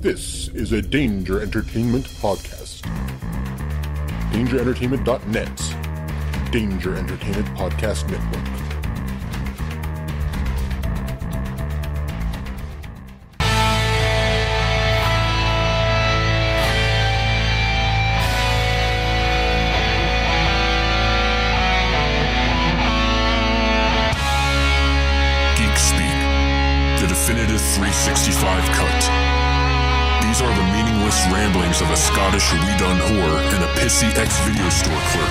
This is a Danger Entertainment podcast. DangerEntertainment.net. Danger Entertainment Podcast Network. Definitive 365 cut. These are the meaningless ramblings of a Scottish redone whore and a pissy ex-video store clerk.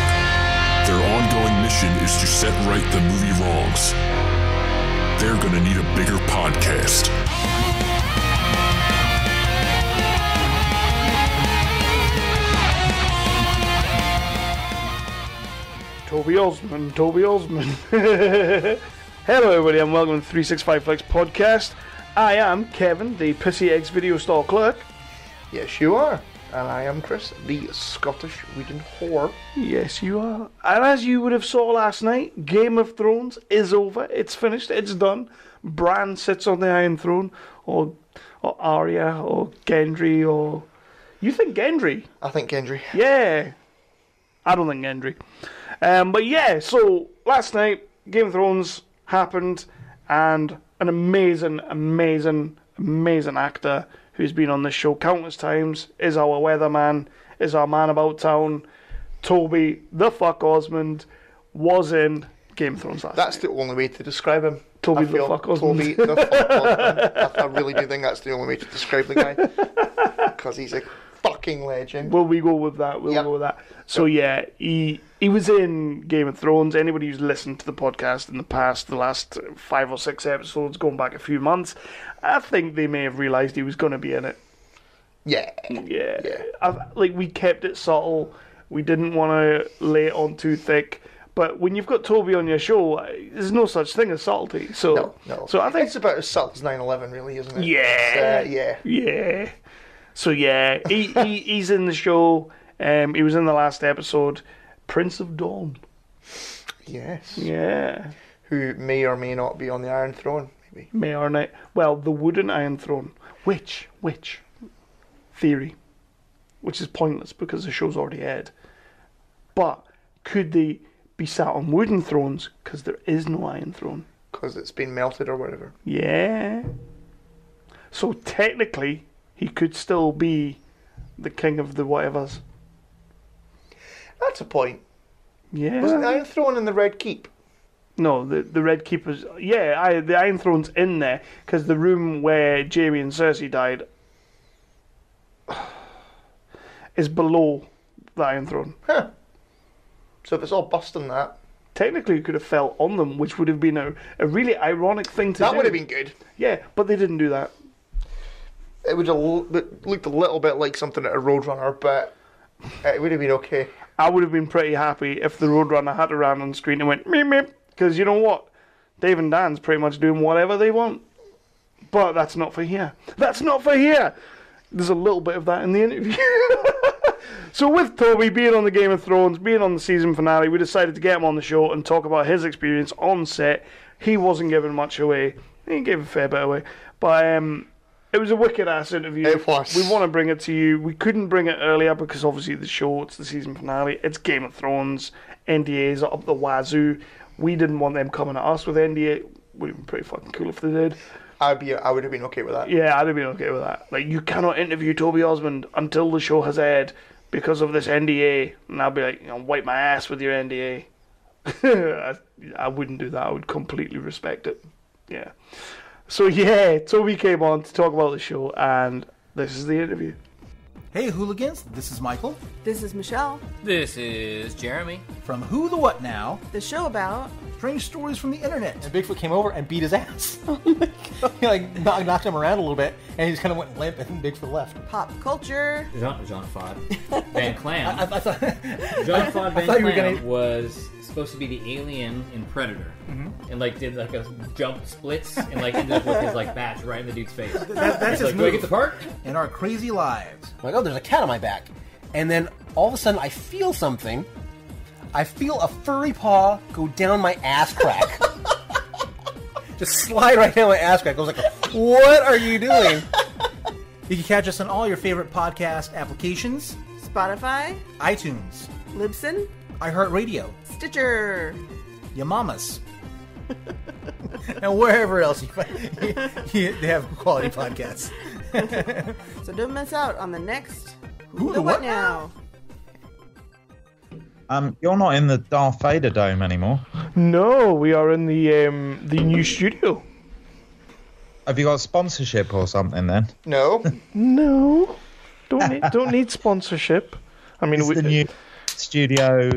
Their ongoing mission is to set right the movie wrongs. They're gonna need a bigger podcast. Toby Osmond. Hello everybody and welcome to 365 Flex Podcast. I am Kevin, the pissy ex-video store clerk. Yes, you are. And I am Chris, the Scottish Whedon whore. Yes, you are. And as you would have saw last night, Game of Thrones is over. It's finished. It's done. Bran sits on the Iron Throne, or Arya, or Gendry, or... You think Gendry? I think Gendry. Yeah. I don't think Gendry. But yeah, so last night, Game of Thrones happened, and an amazing actor who's been on this show countless times is our weatherman, is our man about town. Toby the fuck Osmond was in Game of Thrones last That's night. the only way to describe him. Toby the fuck Osmond. Toby the fuck Osmond. I really do think that's the only way to describe the guy. Because he's a fucking legend. Will we go with that? We'll go with that. So yeah, he was in Game of Thrones. Anybody who's listened to the podcast in the past, the last 5 or 6 episodes, going back a few months, I think they may have realised he was going to be in it. Yeah. We kept it subtle. We didn't want to lay it on too thick. But when you've got Toby on your show, there's no such thing as subtlety. So, No. So I think it's about as subtle as 9/11, really, isn't it? Yeah. So yeah, he's in the show. He was in the last episode. Prince of Dawn. Yes. Yeah. Who may or may not be on the Iron Throne, maybe. May or not. Well, the wooden Iron Throne. Which theory. Which is pointless because the show's already aired. But could they be sat on wooden thrones because there is no Iron Throne? Because it's been melted or whatever. Yeah. So technically, he could still be the king of the whatevers. That's a point. Yeah. Wasn't the Iron Throne in the Red Keep? No, the Red Keeper's... Yeah, the Iron Throne's in there, because the room where Jaime and Cersei died is below the Iron Throne. Huh. So if it's all busting that... Technically, it could have fell on them, which would have been a really ironic thing to do. That would have been good. Yeah, but they didn't do that. It would have looked a little bit like something at a Roadrunner, but it would have been okay. I would have been pretty happy if the Roadrunner had to run on screen and went meep meep, because you know what? Dave and Dan's pretty much doing whatever they want. But that's not for here. There's a little bit of that in the interview. So with Toby being on the Game of Thrones, being on the season finale, we decided to get him on the show and talk about his experience on set. He wasn't giving much away. He gave a fair bit away. But it was a wicked-ass interview. It was. We want to bring it to you. We couldn't bring it earlier because obviously the show, it's the season finale. It's Game of Thrones. NDAs are up the wazoo. We didn't want them coming at us with NDA. Would have been pretty fucking cool if they did. I would have been okay with that. Yeah, I'd have been okay with that. Like, you cannot interview Toby Osmond until the show has aired because of this NDA. And I'll be like, wipe my ass with your NDA. I wouldn't do that. I would completely respect it. Yeah. So yeah, Toby came on to talk about the show, and this is the interview. Hey hooligans, this is Michael. This is Michelle. This is Jeremy. From Who the What Now? The show about Strange stories from the internet. And Bigfoot came over and beat his ass. He knocked him around a little bit, and he just kind of went limp, and Bigfoot left. pop culture. Jean-Claude Van Clam. I thought Jean-Claude Van thought you were Clam gonna- was supposed to be the alien in Predator, and did a jump splits and ended up with his batch right in the dude's face. That's his Do I move. get the part? In our crazy lives. I'm like, oh, there's a cat on my back. And then all of a sudden, I feel something. I feel a furry paw go down my ass crack. Just slide right down my ass crack. I was like, what are you doing? You can catch us on all your favorite podcast applications, Spotify, iTunes, Libsyn, iHeartRadio, Stitcher. your mamas, and wherever else you find they have quality podcasts. So don't miss out on the next Who the What Now? You're not in the Darth Vader dome anymore. No, we are in the new studio. Have you got sponsorship or something then? No. No, don't need sponsorship. I mean, Is the new studio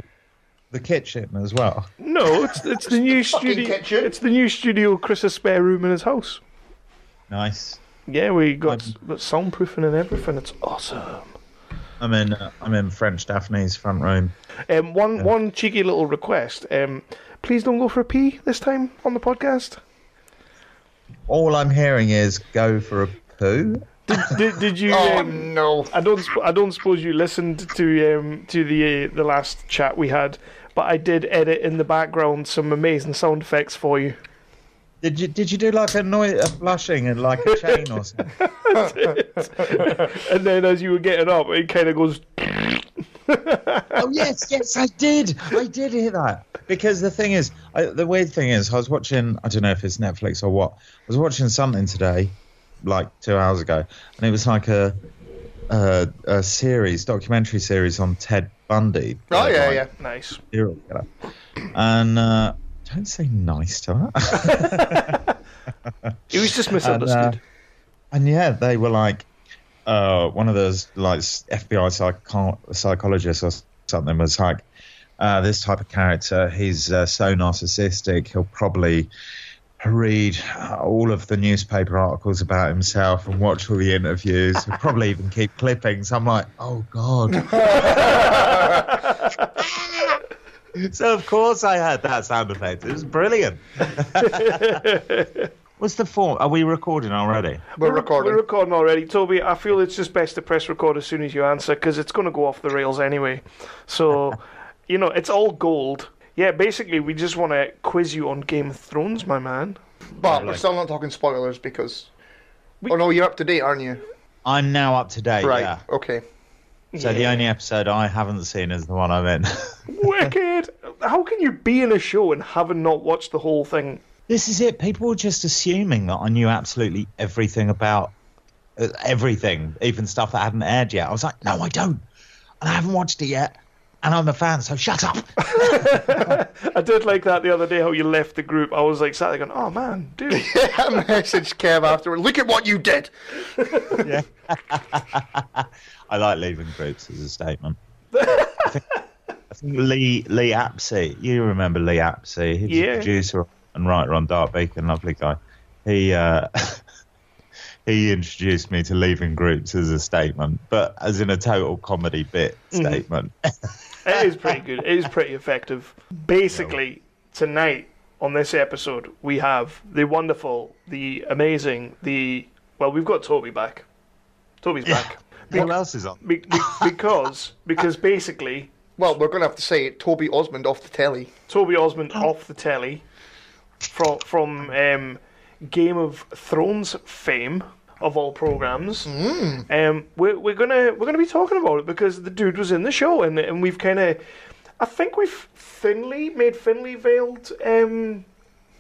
the kitchen as well? no, it's the new Fucking studio. kitchen. It's the new studio. Chris's spare room in his house. Nice. Yeah, we got soundproofing and everything. It's awesome. I'm in French Daphne's front room. One cheeky little request. Please don't go for a pee this time on the podcast. All I'm hearing is go for a poo. Did you? Oh no. I don't suppose you listened to the last chat we had, but I did edit in the background some amazing sound effects for you. Did you do like a flushing and like a chain or something? And then as you were getting up, it kind of goes. Oh yes, I did hear that. Because the thing is, the weird thing is, I was watching, I don't know if it's Netflix or what, I was watching something today, like 2 hours ago, and it was like a documentary series on Ted Bundy. Oh yeah. Nice. Serial killer. And don't say nice to her. He was just misunderstood. And yeah, they were like, one of those like FBI psychologists or something was like, this type of character, he's so narcissistic, he'll probably read all of the newspaper articles about himself and watch all the interviews. He'll probably even keep clippings. I'm like, oh God. So of course I heard that sound effect. It was brilliant. What's the form? Are we recording already? We're recording. We're recording already. Toby, I feel it's just best to press record as soon as you answer, because it's going to go off the rails anyway. So, it's all gold. Yeah, basically, we just want to quiz you on Game of Thrones, my man. But we're still not talking spoilers because... Oh no, you're up to date, aren't you? I'm now up to date, Right, yeah. okay. So the only episode I haven't seen is the one I'm in. Wicked! How can you be in a show and haven't not watched the whole thing? This is it. People were just assuming that I knew absolutely everything about everything, even stuff that hadn't aired yet. I was like, no, I don't. And I haven't watched it yet. And I'm a fan, so shut up. I did like that the other day, how you left the group. I was like, sat there going, oh man, dude. I messaged Kev afterward. Look at what you did. Yeah. I like leaving groups as a statement. I think Lee Apsey, you remember Lee Apsey? He's a producer and writer on Dark Beacon, lovely guy. He introduced me to leaving groups as a statement, but as in a total comedy bit statement. It is pretty good. It is pretty effective. Basically, tonight on this episode, we have the wonderful, the amazing, we've got Toby back. Toby's back. Who else is on? Because basically... Well, we're going to have to say Toby Osmond off the telly. Toby Osmond off the telly from Game of Thrones fame, of all programs. We're gonna be talking about it because the dude was in the show, and we've kind of, I think we've made thinly veiled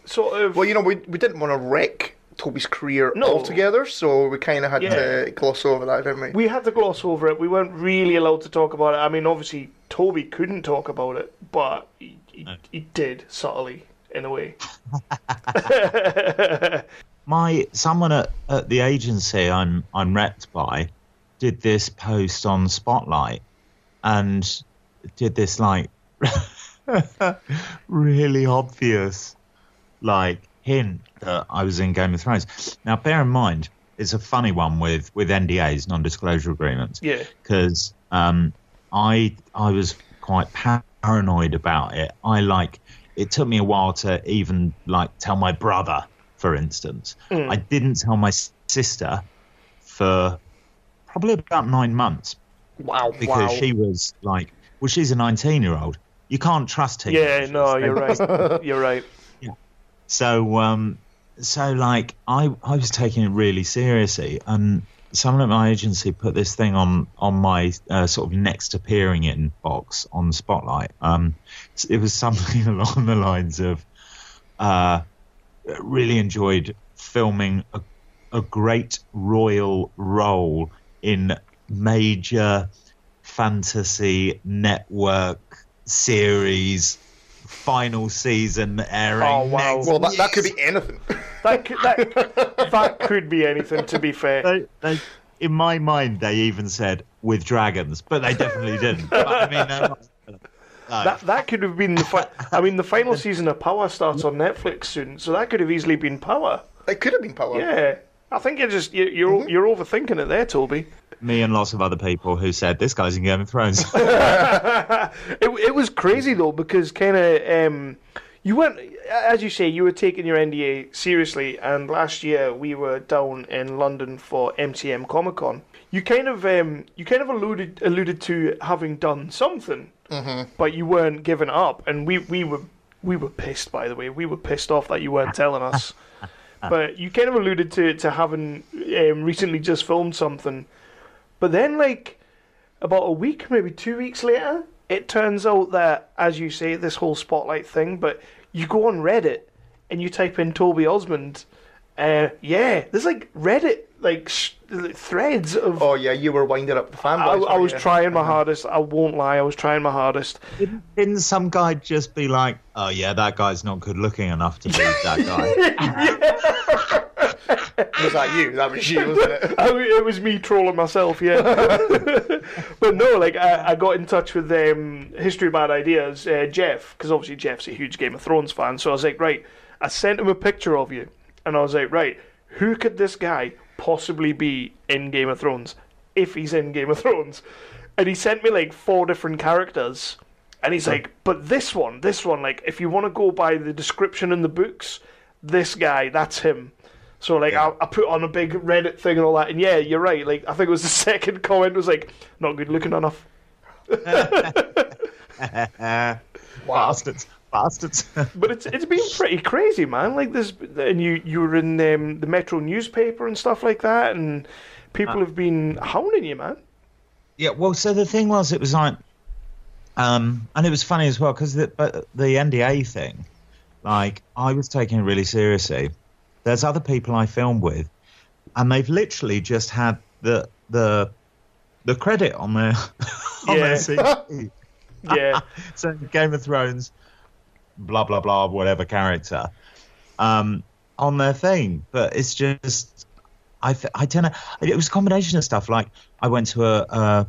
sort of. Well, we didn't want to wreck Toby's career altogether, so we kind of had to gloss over that, didn't we? We had to gloss over it. We weren't really allowed to talk about it. I mean, obviously Toby couldn't talk about it, but he did subtly in a way. Someone at the agency I'm repped by did this post on Spotlight and did this like really obvious like hint that I was in Game of Thrones. Now bear in mind it's a funny one with NDAs, non-disclosure agreements. Yeah. Because I was quite paranoid about it. It took me a while to even tell my brother, for instance. I didn't tell my sister for probably about 9 months. Wow. Because she was she's a 19-year-old. You can't trust teenagers. Yeah, no, you're right. You're right. Yeah. So I was taking it really seriously, and someone at my agency put this thing on my sort of next appearing in box on Spotlight. It was something along the lines of really enjoyed filming a great royal role in major fantasy network series final season airing. Oh, wow. next Well, that could be anything. That could be anything, to be fair. They, in my mind, they even said with dragons, but they definitely didn't. But, I mean, no. That could have been the final season of Power starts on Netflix soon, so that could have easily been Power. It could have been Power. Yeah, I think you're overthinking it there, Toby. Me and lots of other people who said this guy's in Game of Thrones. It was crazy though, because kind of you weren't, as you say, you were taking your NDA seriously, and last year we were down in London for MCM Comic Con. You kind of alluded to having done something, but you weren't giving it up, and we were pissed. By the way, we were pissed off that you weren't telling us. But you kind of alluded to having recently just filmed something. But then, like, about a week, maybe 2 weeks later, it turns out that, as you say, this whole Spotlight thing, but you go on Reddit and you type in Toby Osmond. There's, like, Reddit, like, threads of... Oh, yeah, you were winding up the fanboys. I was trying my hardest. I won't lie, I was trying my hardest. Didn't some guy just be like, oh, yeah, that guy's not good looking enough to be that guy? Was that you? That was you, wasn't it? It was me trolling myself, yeah. But no, like, I got in touch with History of Bad Ideas, Jeff, because obviously Jeff's a huge Game of Thrones fan, so I was like, right, I sent him a picture of you, and I was like, right, who could this guy possibly be in Game of Thrones, if he's in Game of Thrones? And he sent me, like, 4 different characters, and he's like, but this one, like, if you want to go by the description in the books, this guy, that's him. So, like, I put on a big Reddit thing and all that, and yeah, you're right. Like, I think it was the second comment was like, not good looking enough. Bastards. But it's been pretty crazy, man. Like, this, and you were in the Metro newspaper and stuff like that, and people have been hounding you, man. Yeah, well, so the thing was, it was like, and it was funny as well, because the NDA thing, like, I was taking it really seriously. There's other people I filmed with, and they've literally just had the credit on their CV. Yeah. So Game of Thrones, blah blah blah, whatever character, on their thing. But it's just, I don't know. It was a combination of stuff. Like, I went to a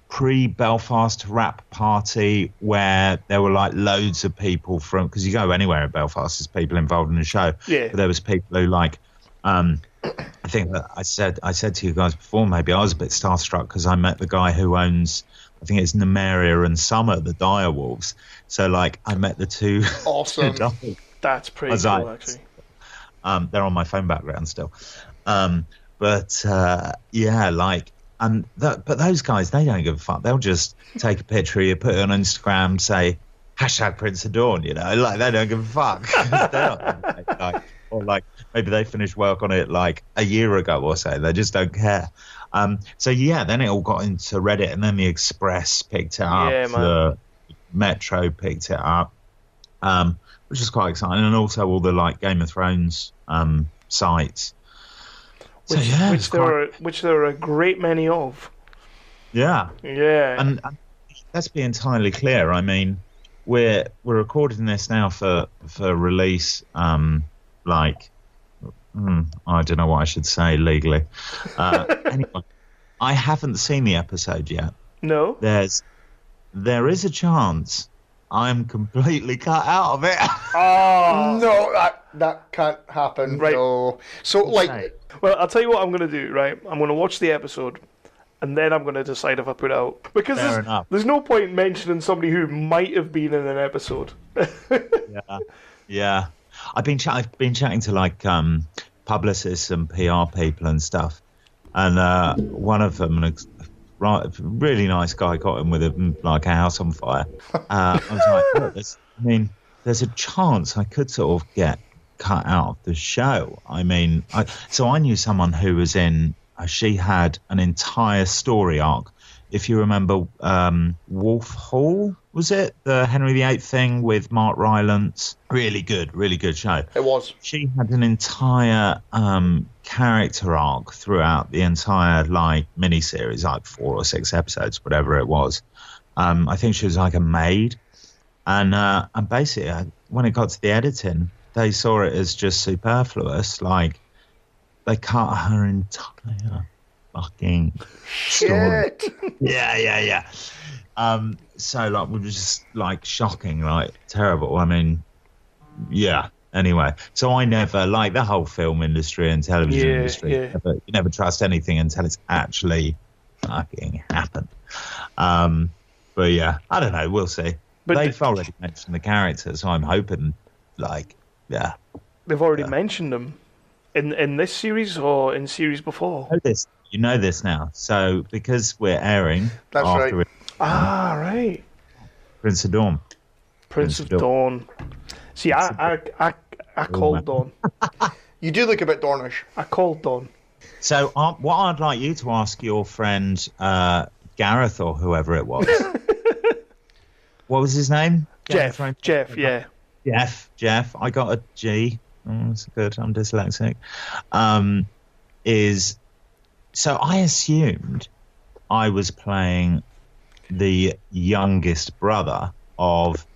pre-Belfast rap party where there were like loads of people from, because you go anywhere in Belfast, there's people involved in the show. Yeah. But there was people who like, I think that I said to you guys before, maybe I was a bit starstruck because I met the guy who owns, I think it's Nymeria and Summer, the direwolves. So like, I met the two. Awesome. That's pretty cool, actually. They're on my phone background still. Yeah, like. But those guys, they don't give a fuck. They'll just take a picture of you, put it on Instagram, say #Prince of Dawn, you know, like, they don't give a fuck. Or like, maybe they finished work on it like a year ago or so. They just don't care. So yeah, then it all got into Reddit, and then the Express picked it up, the Metro picked it up, which is quite exciting, and also all the like Game of Thrones sites. Which there are a great many of. Yeah. Yeah. And let's be entirely clear. I mean, we're recording this now for release. I don't know what I should say legally. Anyway, I haven't seen the episode yet. No. There is a chance I'm completely cut out of it. Oh no, that can't happen. Right. No. So like. Well, I'll tell you what I'm going to do, right? I'm going to watch the episode, and then I'm going to decide if I put it out. Because there's no point mentioning somebody who might have been in an episode. Yeah. I've been chatting to like publicists and PR people and stuff, and one of them, really nice guy, got him with like a house on fire. I was like, look, there's a chance I could sort of get cut out of the show. I mean, so I knew someone who was in. She had an entire story arc. If you remember, Wolf Hall, was it the Henry VIII thing with Mark Rylance? Really good show. It was. She had an entire character arc throughout the entire miniseries, 4 or 6 episodes, whatever it was. I think she was like a maid, and basically when it got to the editing, they saw it as just superfluous. Like they cut her entire fucking story. Shit. Yeah. So it was just shocking, terrible. I mean, yeah. Anyway, so I never the whole film industry and television industry. Yeah. You never trust anything until it's actually fucking happened. But yeah, I don't know. We'll see. But they've already mentioned the characters, so I'm hoping, yeah. They've already mentioned them in this series or in series before. You know this now. So because we're airing, That's after right. Right. Prince of Dawn. Prince of Dawn. See, I called Dawn. You do look a bit Dornish. I called Dawn. So what I'd like you to ask your friend Gareth or whoever it was. What was his name? Jeff, yeah. Jeff. I got a G. Oh, that's good. I'm dyslexic. So I assumed I was playing the youngest brother of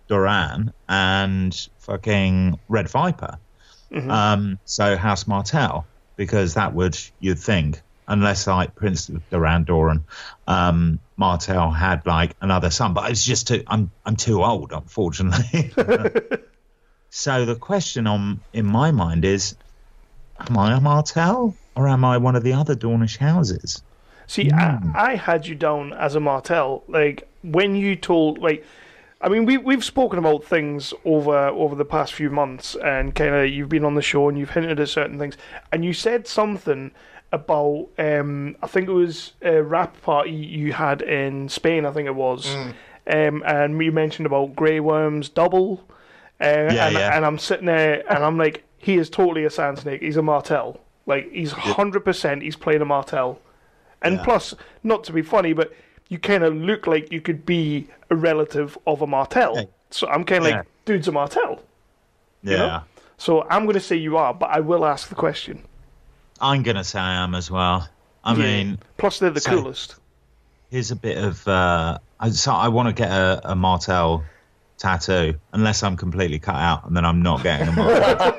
Doran and fucking Red Viper. Mm-hmm. So House Martell, because that would, you'd think, unless Prince Doran Martell had another son, but it's just I'm too old, unfortunately. So the question in my mind is, am I a Martell or am I one of the other Dornish houses? See, I had you down as a Martell. When you told, I mean, we've spoken about things over the past few months, and kind of you've been on the show and you've hinted at certain things, and you said something about I think it was a rap party you had in Spain, I think it was, and we mentioned about Grey Worm's double, and I'm sitting there and I'm like, he is totally a Sand Snake. He's a Martell. He's 100%. He's playing a Martell, and plus, not to be funny, but you kind of look like you could be a relative of a Martell. Yeah. So I'm kind of dude's a Martell. Yeah. You know? So I'm going to say you are, but I will ask the question. I'm going to say I am as well. I mean... Plus, they're the coolest. Here's a bit of... I want to get a Martell tattoo, unless I'm completely cut out, and then I'm not getting a Martell.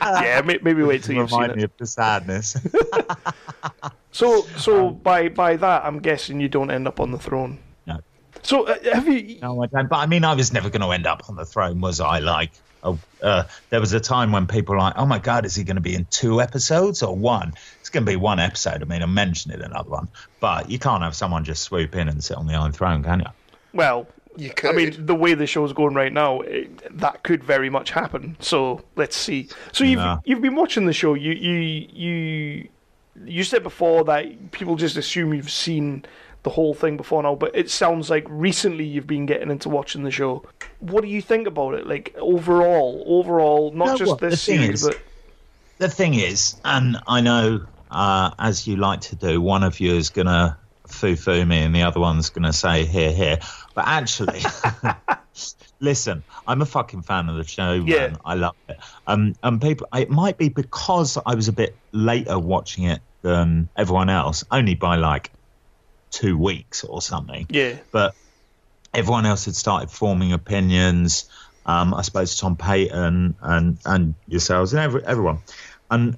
Yeah, maybe wait till you've seen it. Remind me of the sadness. So by that, I'm guessing you don't end up on the throne. No. So have you... No, I don't. But I mean, I was never going to end up on the throne, was I? There was a time when people were like, oh my God, is he going to be in 2 episodes or 1? It's going to be 1 episode. I mean, I'm mentioning another one. But you can't have someone just swoop in and sit on the Iron Throne, can you? Well, you could. I mean, the way the show's going right now, that could very much happen. So let's see. So you've been watching the show. You said before that people just assume you've seen the whole thing before now, but it sounds like recently you've been getting into watching the show. What do you think about it? Overall, not just this series, but... The thing is, and I know, as you like to do, one of you is going to foo-foo me and the other one's going to say, here. But actually, listen, I'm a fucking fan of the show, man. Yeah. I love it. And people, it might be because I was a bit later watching it than everyone else, only by 2 weeks or something. Yeah. But everyone else had started forming opinions. I suppose Tom Payton and yourselves and everyone. And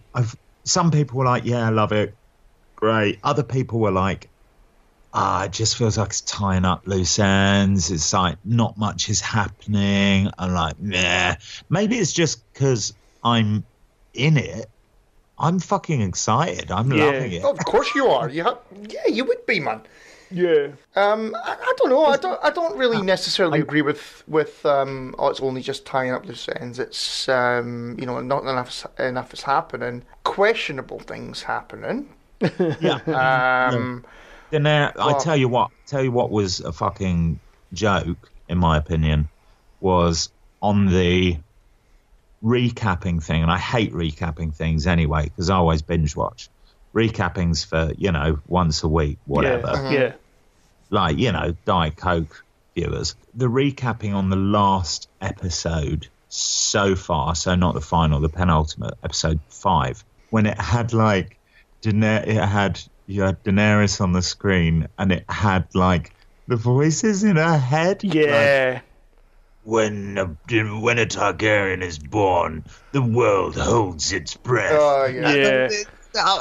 some people were like, yeah, I love it. Great. Other people were like, it just feels like it's tying up loose ends. It's not much is happening. I'm like, nah. Maybe it's just because I'm in it. I'm fucking excited. I'm loving it. Oh, of course you are. You would be, man. Yeah. I don't know. I don't really necessarily agree with it's only just tying up loose ends. It's not enough is happening. Questionable things happening. Yeah. Then I tell you what was a fucking joke, in my opinion, was on the recapping thing, and I hate recapping things anyway because I always binge watch. Recappings for, once a week, whatever. Yeah. Like, Diet Coke viewers. The recapping on the last episode so far, so not the final, the penultimate, episode 5, when it had like you had Daenerys on the screen and it had like the voices in her head. Yeah. Like, when a Targaryen is born, the world holds its breath. Oh, yeah.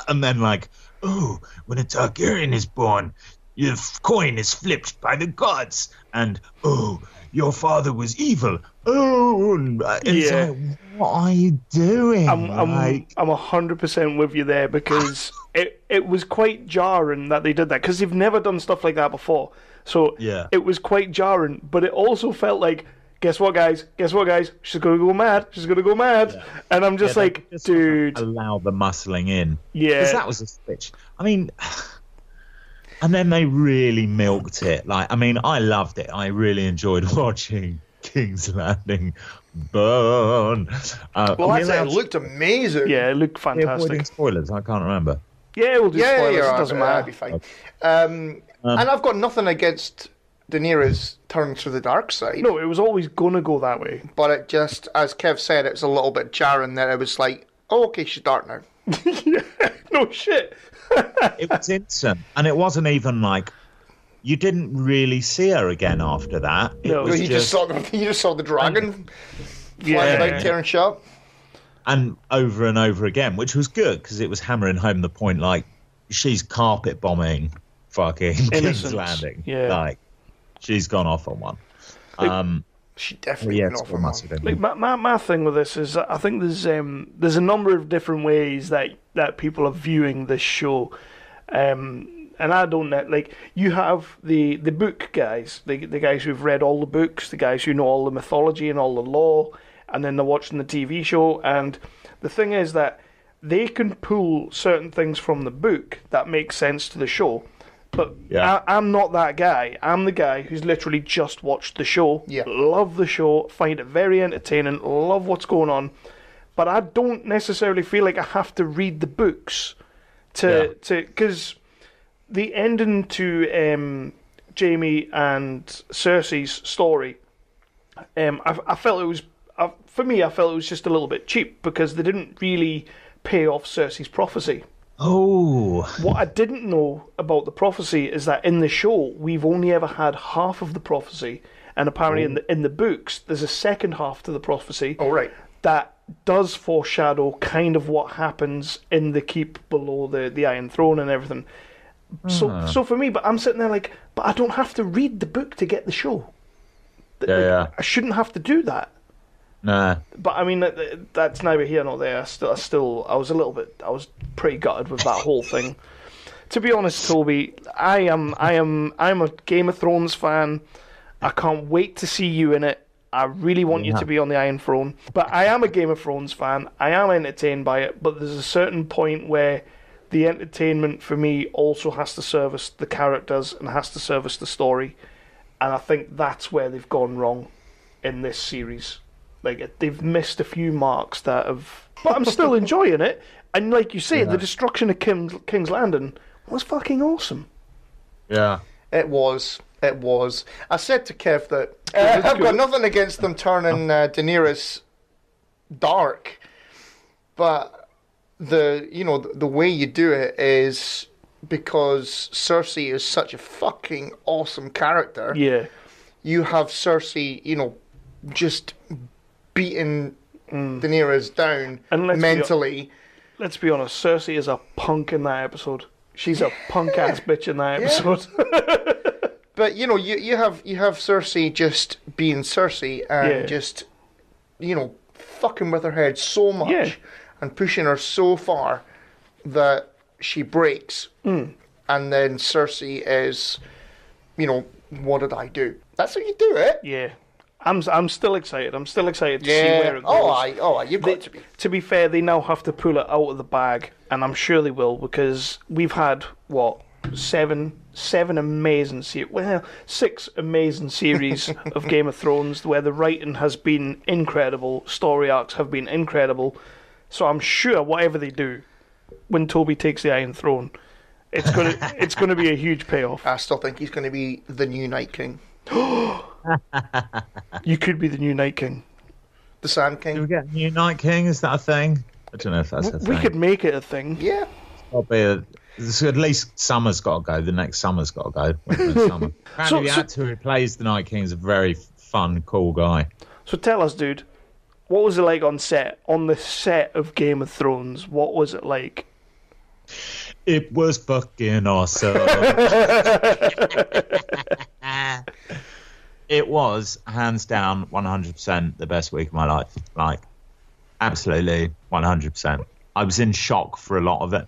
And then like, oh, when a Targaryen is born, your coin is flipped by the gods. And, oh, your father was evil. Oh, and it's like, what are you doing? I'm 100% with you there because it was quite jarring that they did that because they've never done stuff like that before. So it was quite jarring, but it also felt like, guess what, guys? She's going to go mad. Yeah. And I'm just like, dude. Allow the muscling in. Yeah. Because that was a switch. I mean, and then they really milked it. Like, I mean, I loved it. I really enjoyed watching King's Landing burn. It looked amazing. Yeah, it looked fantastic. Avoiding spoilers, I can't remember. Yeah, we'll do spoilers. It doesn't matter. That'd be fine. And I've got nothing against Daenerys turning to the dark side. No, it was always going to go that way. But it just, as Kev said, it was a little bit jarring that it was like, oh, okay, she's dark now. Yeah, no shit. It was instant. And it wasn't even like, you didn't really see her again after that. You just saw the dragon flying about tearing shit up. And over again, which was good because it was hammering home the point, like, she's carpet bombing fucking King's Landing. Yeah. Like, she's gone off on one. She definitely went off on one. Like, my thing with this is I think there's a number of different ways that people are viewing this show. And I don't know, like, you have the book guys, the guys who've read all the books, the guys who know all the mythology and all the lore, and then they're watching the TV show, and the thing is that they can pull certain things from the book that make sense to the show, but I'm not that guy. I'm the guy who's literally just watched the show, love the show, find it very entertaining, love what's going on, but I don't necessarily feel like I have to read the books to because the ending to Jaime and Cersei's story, I felt it was, for me, I felt it was just a little bit cheap because they didn't really pay off Cersei's prophecy. Oh. What I didn't know about the prophecy is that in the show, we've only ever had half of the prophecy, and apparently in the books, there's a second half to the prophecy. Oh, right. That does foreshadow kind of what happens in the keep below the Iron Throne and everything. So for me, but I'm sitting there like, but I don't have to read the book to get the show. I shouldn't have to do that. Nah. But I mean, that's neither here nor there. I was pretty gutted with that whole thing. To be honest, Toby, I'm a Game of Thrones fan. I can't wait to see you in it. I really want you to be on the Iron Throne. But I am a Game of Thrones fan. I am entertained by it. But there's a certain point where the entertainment for me also has to service the characters and has to service the story. And I think that's where they've gone wrong in this series. Like, they've missed a few marks that have... But I'm still enjoying it. And like you say, the destruction of King's Landing was fucking awesome. Yeah. It was. I said to Kev that I've got nothing against them turning Daenerys dark, but the way you do it is because Cersei is such a fucking awesome character. Yeah. You have Cersei, just beating Daenerys down and mentally. Let's be honest, Cersei is a punk in that episode. She's a punk ass bitch in that episode. But you have Cersei just being Cersei and just fucking with her head so much and pushing her so far that she breaks. And then Cersei is, what did I do? That's how you do it. Yeah. I'm still excited. I'm still excited to see where it goes. You've got to be. To be fair, they now have to pull it out of the bag, and I'm sure they will, because we've had, 7 6 amazing series of Game of Thrones where the writing has been incredible, story arcs have been incredible. So I'm sure whatever they do, when Toby takes the Iron Throne, it's gonna be a huge payoff. I still think he's going to be the new Night King. You could be the new Night King. The Sand King. Do we get a new Night King? Is that a thing? I don't know if that's a thing. We could make it a thing. Yeah. So at least Summer's got to go. The next Summer's got to go. Summer. Apparently, the actor who plays the Night King is a very fun, cool guy. So tell us, dude, what was it like on set? On the set of Game of Thrones, what was it like? It was fucking awesome. It was, hands down, 100% the best week of my life. Like, absolutely, 100%. I was in shock for a lot of it.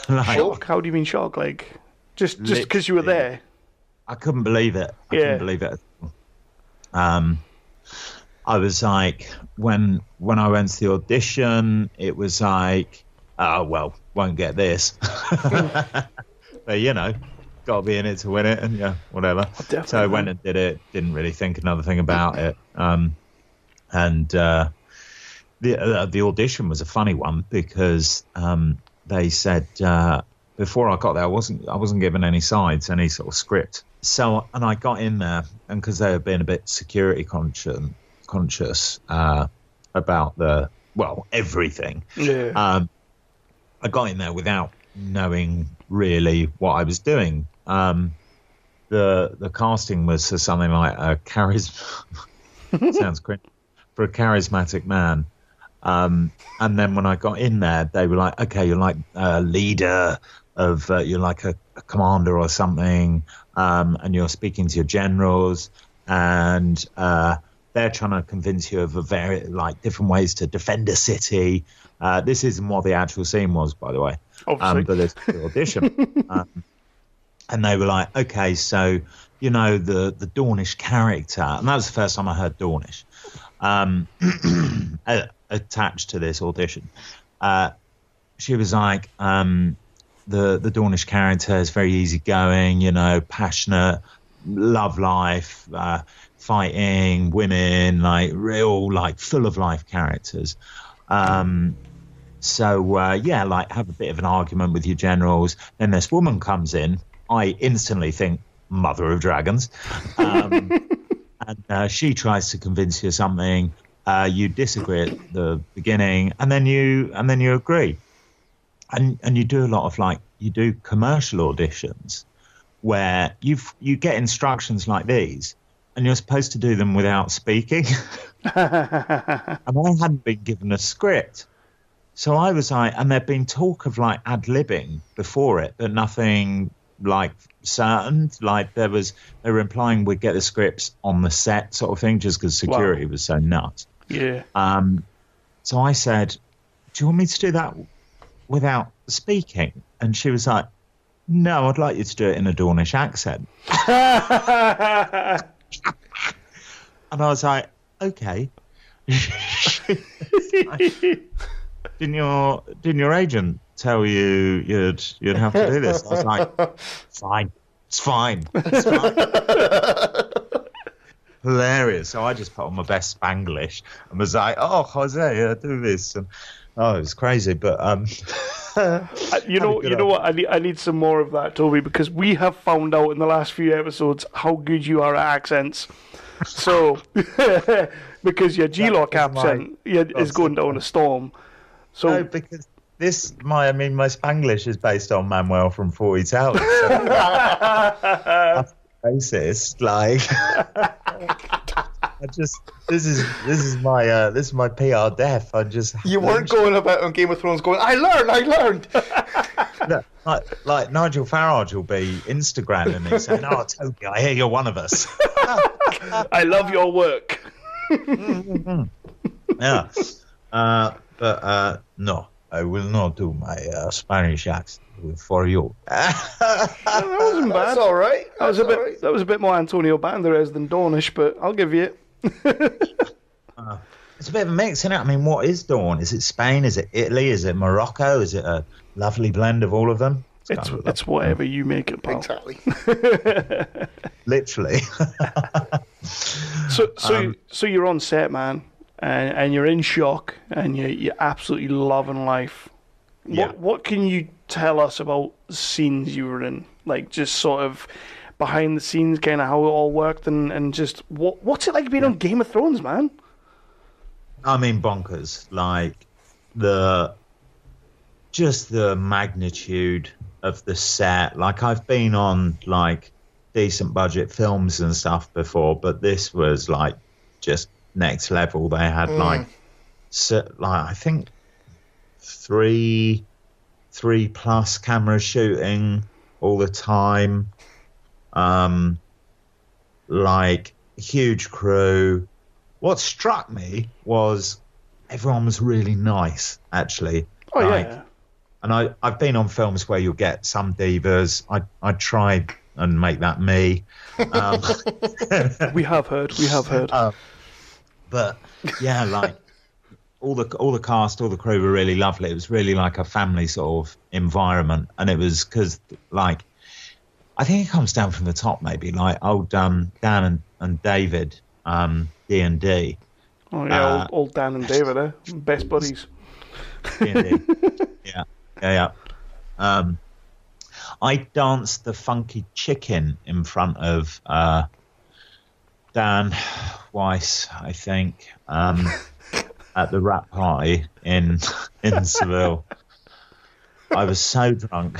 Shock? How do you mean shock? Like, just because you were there? I couldn't believe it. I couldn't believe it. I was like, when I went to the audition, it was like, oh, well, won't get this. But, you know, got to be in it to win it, and yeah, whatever. So I went and did it, didn't really think another thing about it. The audition was a funny one because they said before I got there, I wasn't given any sides, any sort of script. So, and I got in there, and because they had been a bit security conscious about everything. Yeah. I got in there without knowing really what I was doing. The casting was for something like a sounds cringe, for a charismatic man. And then when I got in there, they were like, okay, you're like a leader of, you're like a commander or something, and you're speaking to your generals, and they're trying to convince you of different ways to defend a city. This isn't what the actual scene was, by the way, but it's the audition. And they were like, okay, so, you know, the Dornish character, and that was the first time I heard Dornish, attached to this audition. She was like, the Dornish character is very easygoing, you know, passionate, love life, fighting, women, like real, like full of life characters. So, like have a bit of an argument with your generals. Then this woman comes in. I instantly think Mother of Dragons. And she tries to convince you something. You disagree at the beginning, and then you agree. And you do a lot of you do commercial auditions where you get instructions like these, and you're supposed to do them without speaking. And I hadn't been given a script. So I was like, and there'd been talk of ad-libbing before it, but nothing certain. They were implying we'd get the scripts on the set sort of thing, just because security was so nuts. Yeah. So I said, do you want me to do that without speaking? And she was like, no, I'd like you to do it in a Dornish accent. And I was like, okay. Didn't your agent tell you you'd have to do this? I was like, it's fine. Hilarious. So I just put on my best Spanglish and was like, oh, Jose, do this. And it was crazy, but you know what? I need some more of that, Toby, because we have found out in the last few episodes how good you are at accents. So, because your G-Lock accent is going down a storm. So, no, because my Spanglish is based on Manuel from 40 Towers. So that's racist. This is my PR death. You weren't going about on Game of Thrones going, I learned. No, like Nigel Farage will be Instagramming me saying, oh, Toby, I hear you're one of us. I love your work. Yeah. But no, I will not do my Spanish accent for you. That wasn't bad. That's all right. That was a bit more Antonio Banderas than Dornish, but I'll give you it. It's a bit of a mix, isn't it? I mean, what is Dawn? Is it Spain? Is it Italy? Is it Morocco? Is it a lovely blend of all of them? It's whatever you make it, pal. Exactly. Literally. So you're on set, man, and you're in shock, and you're absolutely loving life. Yeah. What can you tell us about scenes you were in? Like, just sort of behind the scenes, kind of how it all worked, and just what's it like being on Game of Thrones, man? I mean, bonkers. Like, the magnitude of the set. Like, I've been on, like, decent budget films and stuff before, but this was, like, just next level. They had, like, I think 3+ cameras shooting all the time. Like, huge crew. What struck me was everyone was really nice, actually. Oh, like, yeah. And I've been on films where you'll get some divas. I tried and make that me. We have heard. But yeah, like all the cast, all the crew were really lovely. It was really like a family sort of environment, and it was because, like, I think it comes down from the top, maybe, like old Dan and David, D&D. Oh yeah, old Dan and David, best buddies. D&D. Yeah. I danced the funky chicken in front of Dan Weiss, I think, at the rap party in Seville. I was so drunk.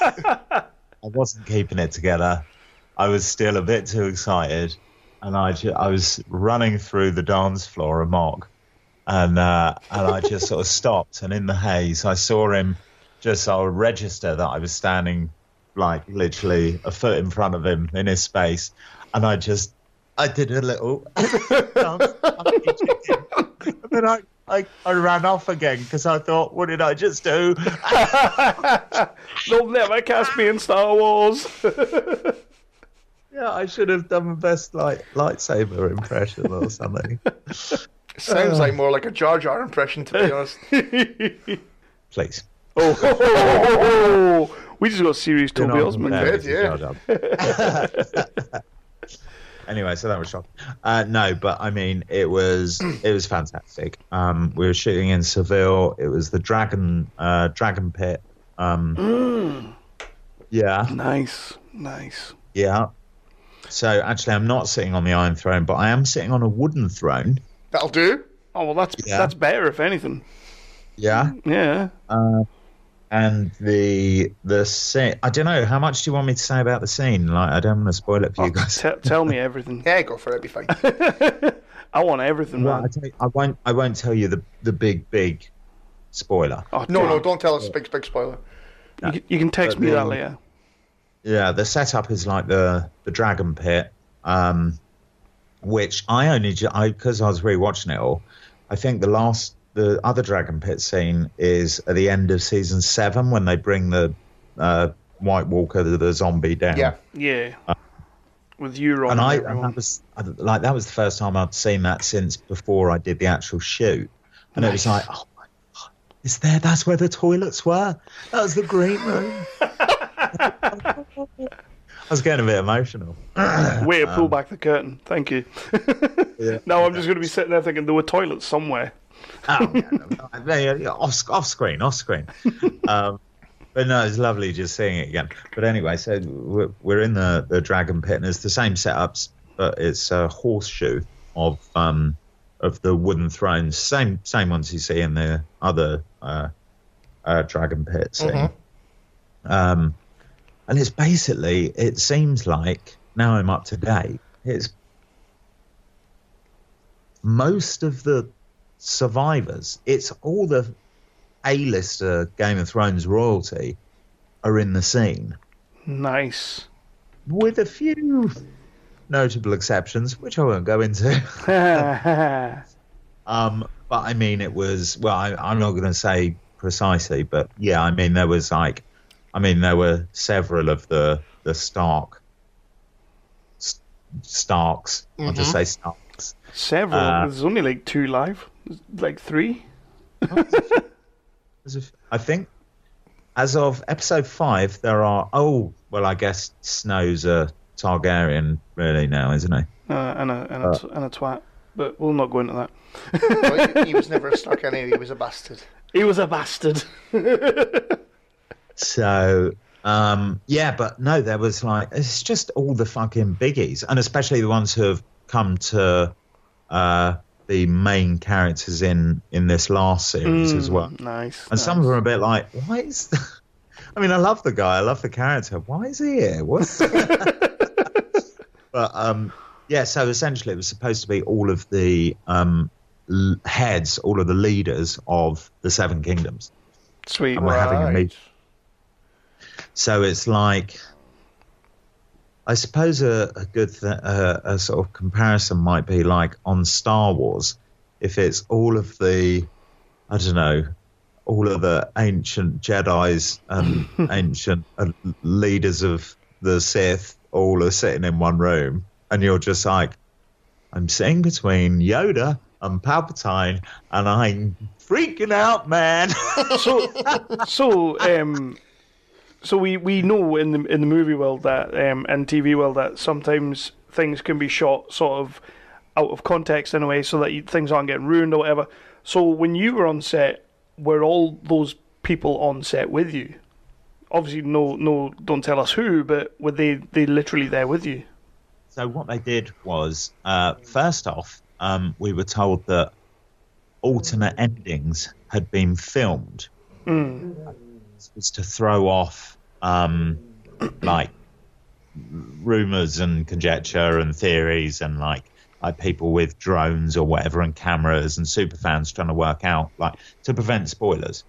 I wasn't keeping it together. I was still a bit too excited, and I was running through the dance floor amok, and I just sort of stopped, and in the haze I saw him just sort of register that I was standing, like, literally a foot in front of him in his space, and I did a little dance, and then I ran off again because I thought, what did I just do? They'll never cast me in Star Wars. Yeah, I should have done my best, like, lightsaber impression or something. Sounds like more like a Jar Jar impression, to be honest. Please. Oh, we just got serious Toby Osmond. Yeah. Anyway, so that was shocking. No, but I mean, it was fantastic. We were shooting in Seville. It was the Dragon Pit. Yeah. Nice. Yeah. So actually, I'm not sitting on the Iron Throne, but I am sitting on a wooden throne. That'll do. Oh well, that's better if anything. Yeah. Yeah. And the scene, I don't know, how much do you want me to say about the scene? Like, I don't want to spoil it for you guys. Tell me everything. Yeah, go for it. It'll be fine. I want everything, man. I won't tell you the big spoiler. Oh, no, don't tell us big spoiler. You can text me that later. Yeah, the setup is like the Dragon Pit, which because I was rewatching it all, I think the other Dragon Pit scene is at the end of season 7 when they bring the White Walker, the zombie, down. Yeah. With Euron and everyone. that was the first time I'd seen that since before I did the actual shoot, and it was like, oh my God, is there? That's where the toilets were. That was the green room. I was getting a bit emotional. Way to pull back the curtain. Thank you. Now I'm just going to be sitting there thinking there were toilets somewhere. Off screen. But no, it's lovely just seeing it again. But anyway, so we're in the Dragon Pit, and it's the same setups, but it's a horseshoe of the wooden thrones, same ones you see in the other Dragon Pit scene. And it's basically, it seems like, now I'm up to date, it's most of the survivors, it's all the A-lister Game of Thrones royalty are in the scene. Nice. With a few notable exceptions, which I won't go into. But I mean, it was, well, I'm not going to say precisely, but yeah, I mean, there were several of the Starks. I'll just say Starks. Several? There's only like 2 live. Like 3? I think as of episode 5, there are. Oh, well, I guess Snow's a Targaryen really now, isn't he? And a twat. But we'll not go into that. Well, he was never a Stark anyway. He was a bastard. He was a bastard. So, yeah, but no, there was like, it's just all the fucking biggies, and especially the ones who have come to the main characters in this last series as well. Nice. And some of them are a bit like, why is I mean, I love the guy, I love the character. Why is he here? What's But, yeah, so essentially it was supposed to be all of the heads, all of the leaders of the Seven Kingdoms. Sweet. And we're having a meeting. So it's like, I suppose a good a sort of comparison might be like on Star Wars, if it's all of the, I don't know, all of the ancient Jedis and ancient leaders of the Sith all are sitting in one room, and you're just like, I'm sitting between Yoda and Palpatine, and I'm freaking out, man. So we know in the movie world that and TV world that sometimes things can be shot sort of out of context in a way so that things aren't getting ruined or whatever. So when you were on set, were all those people on set with you? Obviously, no, don't tell us who, but were they literally there with you? So what they did was, first off, we were told that alternate endings had been filmed. It was to throw off, like, rumours and conjecture and theories and, like people with drones or whatever and cameras and superfans trying to work out, like, to prevent spoilers.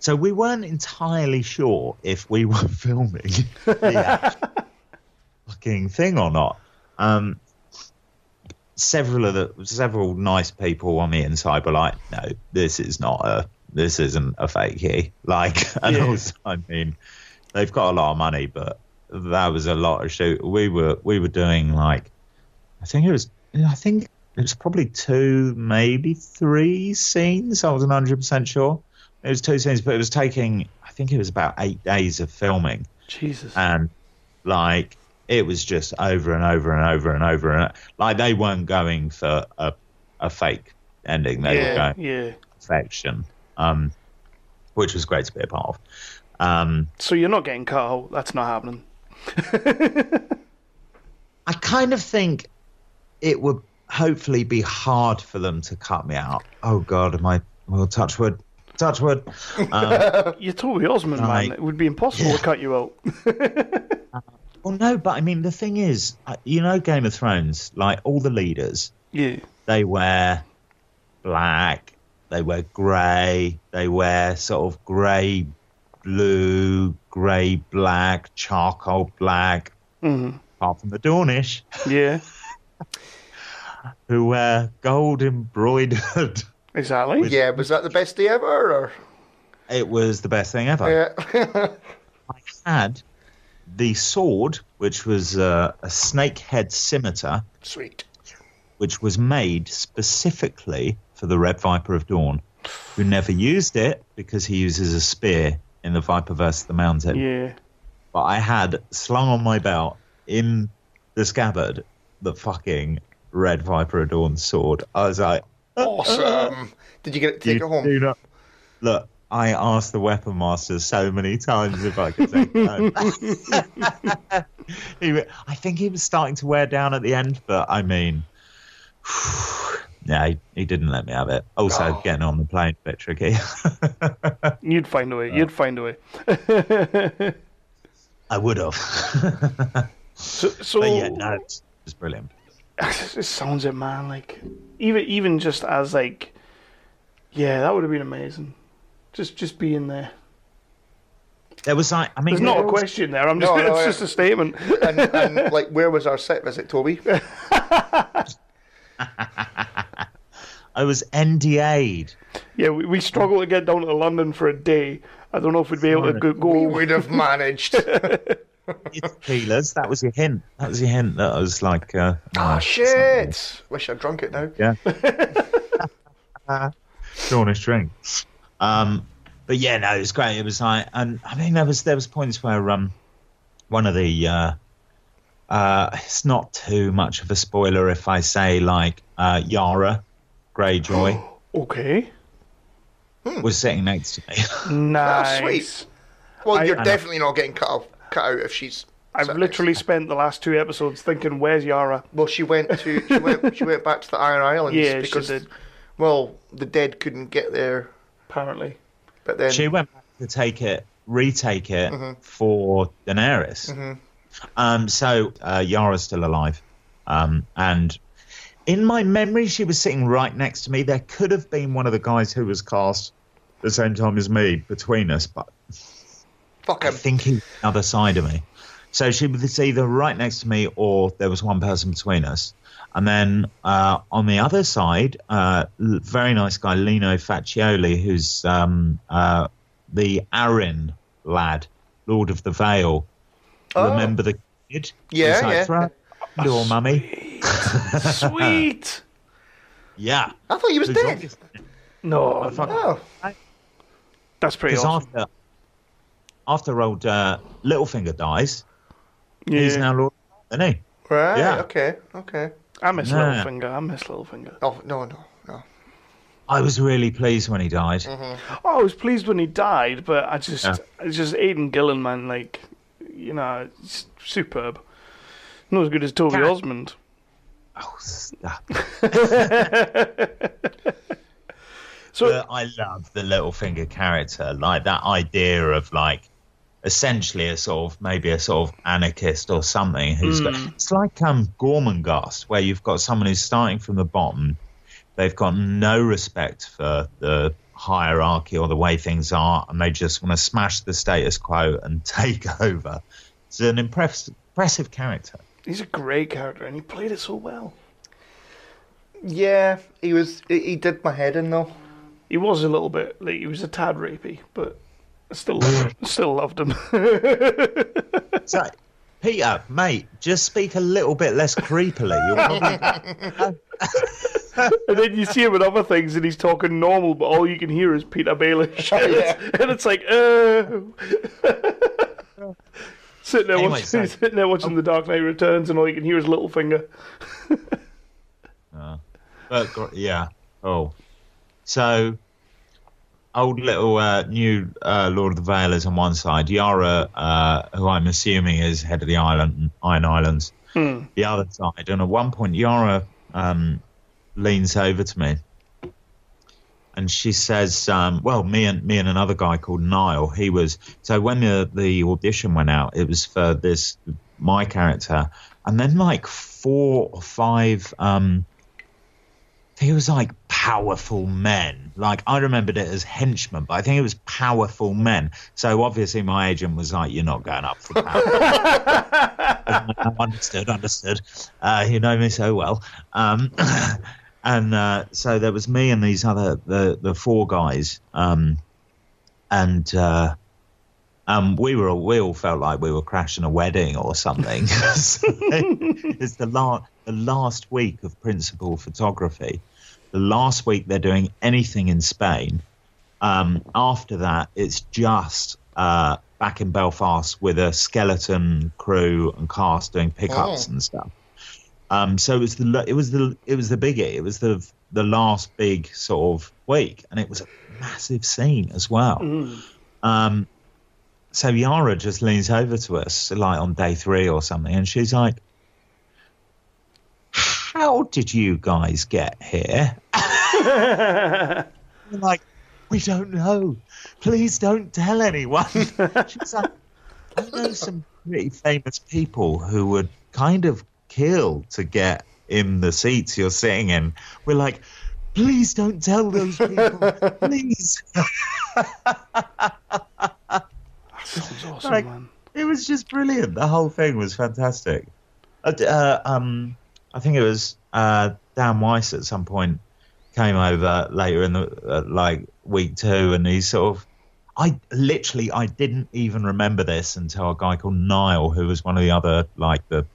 So we weren't entirely sure if we were filming the actual fucking thing or not. Several nice people on the inside were like, no, this isn't a fakie. Like, and also, I mean, they've got a lot of money, but that was a lot of shoot. We were doing like, I think it was probably 2, maybe 3 scenes. I wasn't 100% sure. It was 2 scenes, but it was taking, I think it was about 8 days of filming. Jesus. And like, it was just over and over and over and over. And like, they weren't going for a fake ending. They were going perfection, which was great to be a part of. So you're not getting cut out. That's not happening. I kind of think it would hopefully be hard for them to cut me out. Oh, God, touch wood. Touch wood. You're Toby Osmond, man. It would be impossible to cut you out. Well, no, but I mean, the thing is, you know, Game of Thrones, like all the leaders, they wear black, they wear grey, they wear sort of grey, blue, grey, black, charcoal black, apart from the Dornish. Yeah. Who wear gold embroidered. Exactly. Yeah, was that the best day ever? Or? It was the best thing ever. Yeah. I had the sword, which was a snakehead scimitar. Sweet. Which was made specifically for the Red Viper of Dawn, who never used it because he uses a spear in the Viper vs. the Mountain. Yeah. But I had slung on my belt in the scabbard the fucking Red Viper of Dawn sword. I was like, awesome. Did you get to take it home? Look, I asked the weapon master so many times if I could take it home. I think he was starting to wear down at the end, but I mean, yeah, he didn't let me have it. Also, getting on the plane a bit tricky. You'd find a way. You'd find a way. I would have. So but yeah, no, it was brilliant. It sounds it, man. Like, even just as like, yeah, that would have been amazing. Just being there. There was like, I mean, there's not a question there. I'm just, it's just a statement. And like, where was our set visit, Toby? I was NDA'd. Yeah, we struggled to get down to London for a day. I don't know if we'd be able to go. We would have managed. Peelers. That was your hint. That was your hint. That I was like, shit! Something. Wish I'd drunk it now. Yeah. Dornish drink. But yeah, no, it was great. It was like, and I mean, there was points where one of the it's not too much of a spoiler if I say like Yara Greyjoy Okay. was sitting next to me. Nice. Oh, sweet. Well, you're definitely not getting cut out if she's. I've literally spent the last 2 episodes thinking, "Where's Yara?" Well, she went back to the Iron Islands Yeah, because she did. Well, the dead couldn't get there, Apparently. but then She went back to retake it for Daenerys. So Yara's still alive, and in my memory, she was sitting right next to me. There could have been one of the guys who was cast at the same time as me between us, but fuck I him. think he's the other side of me. So she was either right next to me or there was one person between us. And then on the other side, very nice guy, Lino Faccioli, who's the Arryn lad, Lord of the Vale. Remember the kid? Yeah, He's like, yeah. Throw a door, mummy. Sweet. Yeah. I thought he was Who's dead. obviously- No, Oh, that's pretty Because awesome. after old Littlefinger dies, Yeah. he's now Lord, isn't he? right. Yeah. Okay. I miss Yeah. Littlefinger. Oh no. I was really pleased when he died. Oh, I was pleased when he died, but it's just Aidan Gillen, man, like, you know, it's superb. Not as good as Toby Osmond. Oh, stop. So But I love the Littlefinger character, like that idea of like essentially maybe a sort of anarchist or something who's got, it's like Gormenghast, where you've got someone who's starting from the bottom. They've got no respect for the hierarchy or the way things are, and they just want to smash the status quo and take over. It's an impressive character. he's a great character, and he played it so well. Yeah, he was. He did my head in though. He was a little bit, like, he was a tad rapey, but I still loved him. So, Peter, mate, just speak a little bit less creepily. You're probably... And then you see him in other things, and he's talking normal, but all you can hear is Peter Baelish. And it's like, sitting there watching The Dark Knight Returns, and all you can hear is Littlefinger. But yeah. Oh, so old little new Lord of the Vale is on one side. Yara, who I'm assuming is head of the Iron Islands, the other side. And at one point, Yara leans over to me, and she says, "Well, me and another guy called Niall. He was so when the audition went out, it was for my character, and then like 4 or 5." I think it was like powerful men. Like I remembered it as henchmen, but I think it was powerful men. So obviously my agent was like, "You're not going up for power." Understood. You know me so well. And so there was me and these other the 4 guys, and we all felt like we were crashing a wedding or something. It's the last week of principal photography. The last week they're doing anything in Spain. After that, it's just back in Belfast with a skeleton crew and cast doing pickups and stuff. So it was the biggie. It was the last big sort of week, and it was a massive scene as well. So Yara just leans over to us like on day 3 or something, and she's like, "How did you guys get here?" We're like, "We don't know. Please don't tell anyone." She's like, "I know some pretty famous people who would kind of kill to get in the seats you're sitting in." We're like, "Please don't tell those people, please." Sounds awesome, Like, man. it was just brilliant. The whole thing was fantastic. I think it was Dan Weiss at some point came over later in the like week 2, and he sort of, I didn't even remember this until a guy called Niall, who was one of the other like the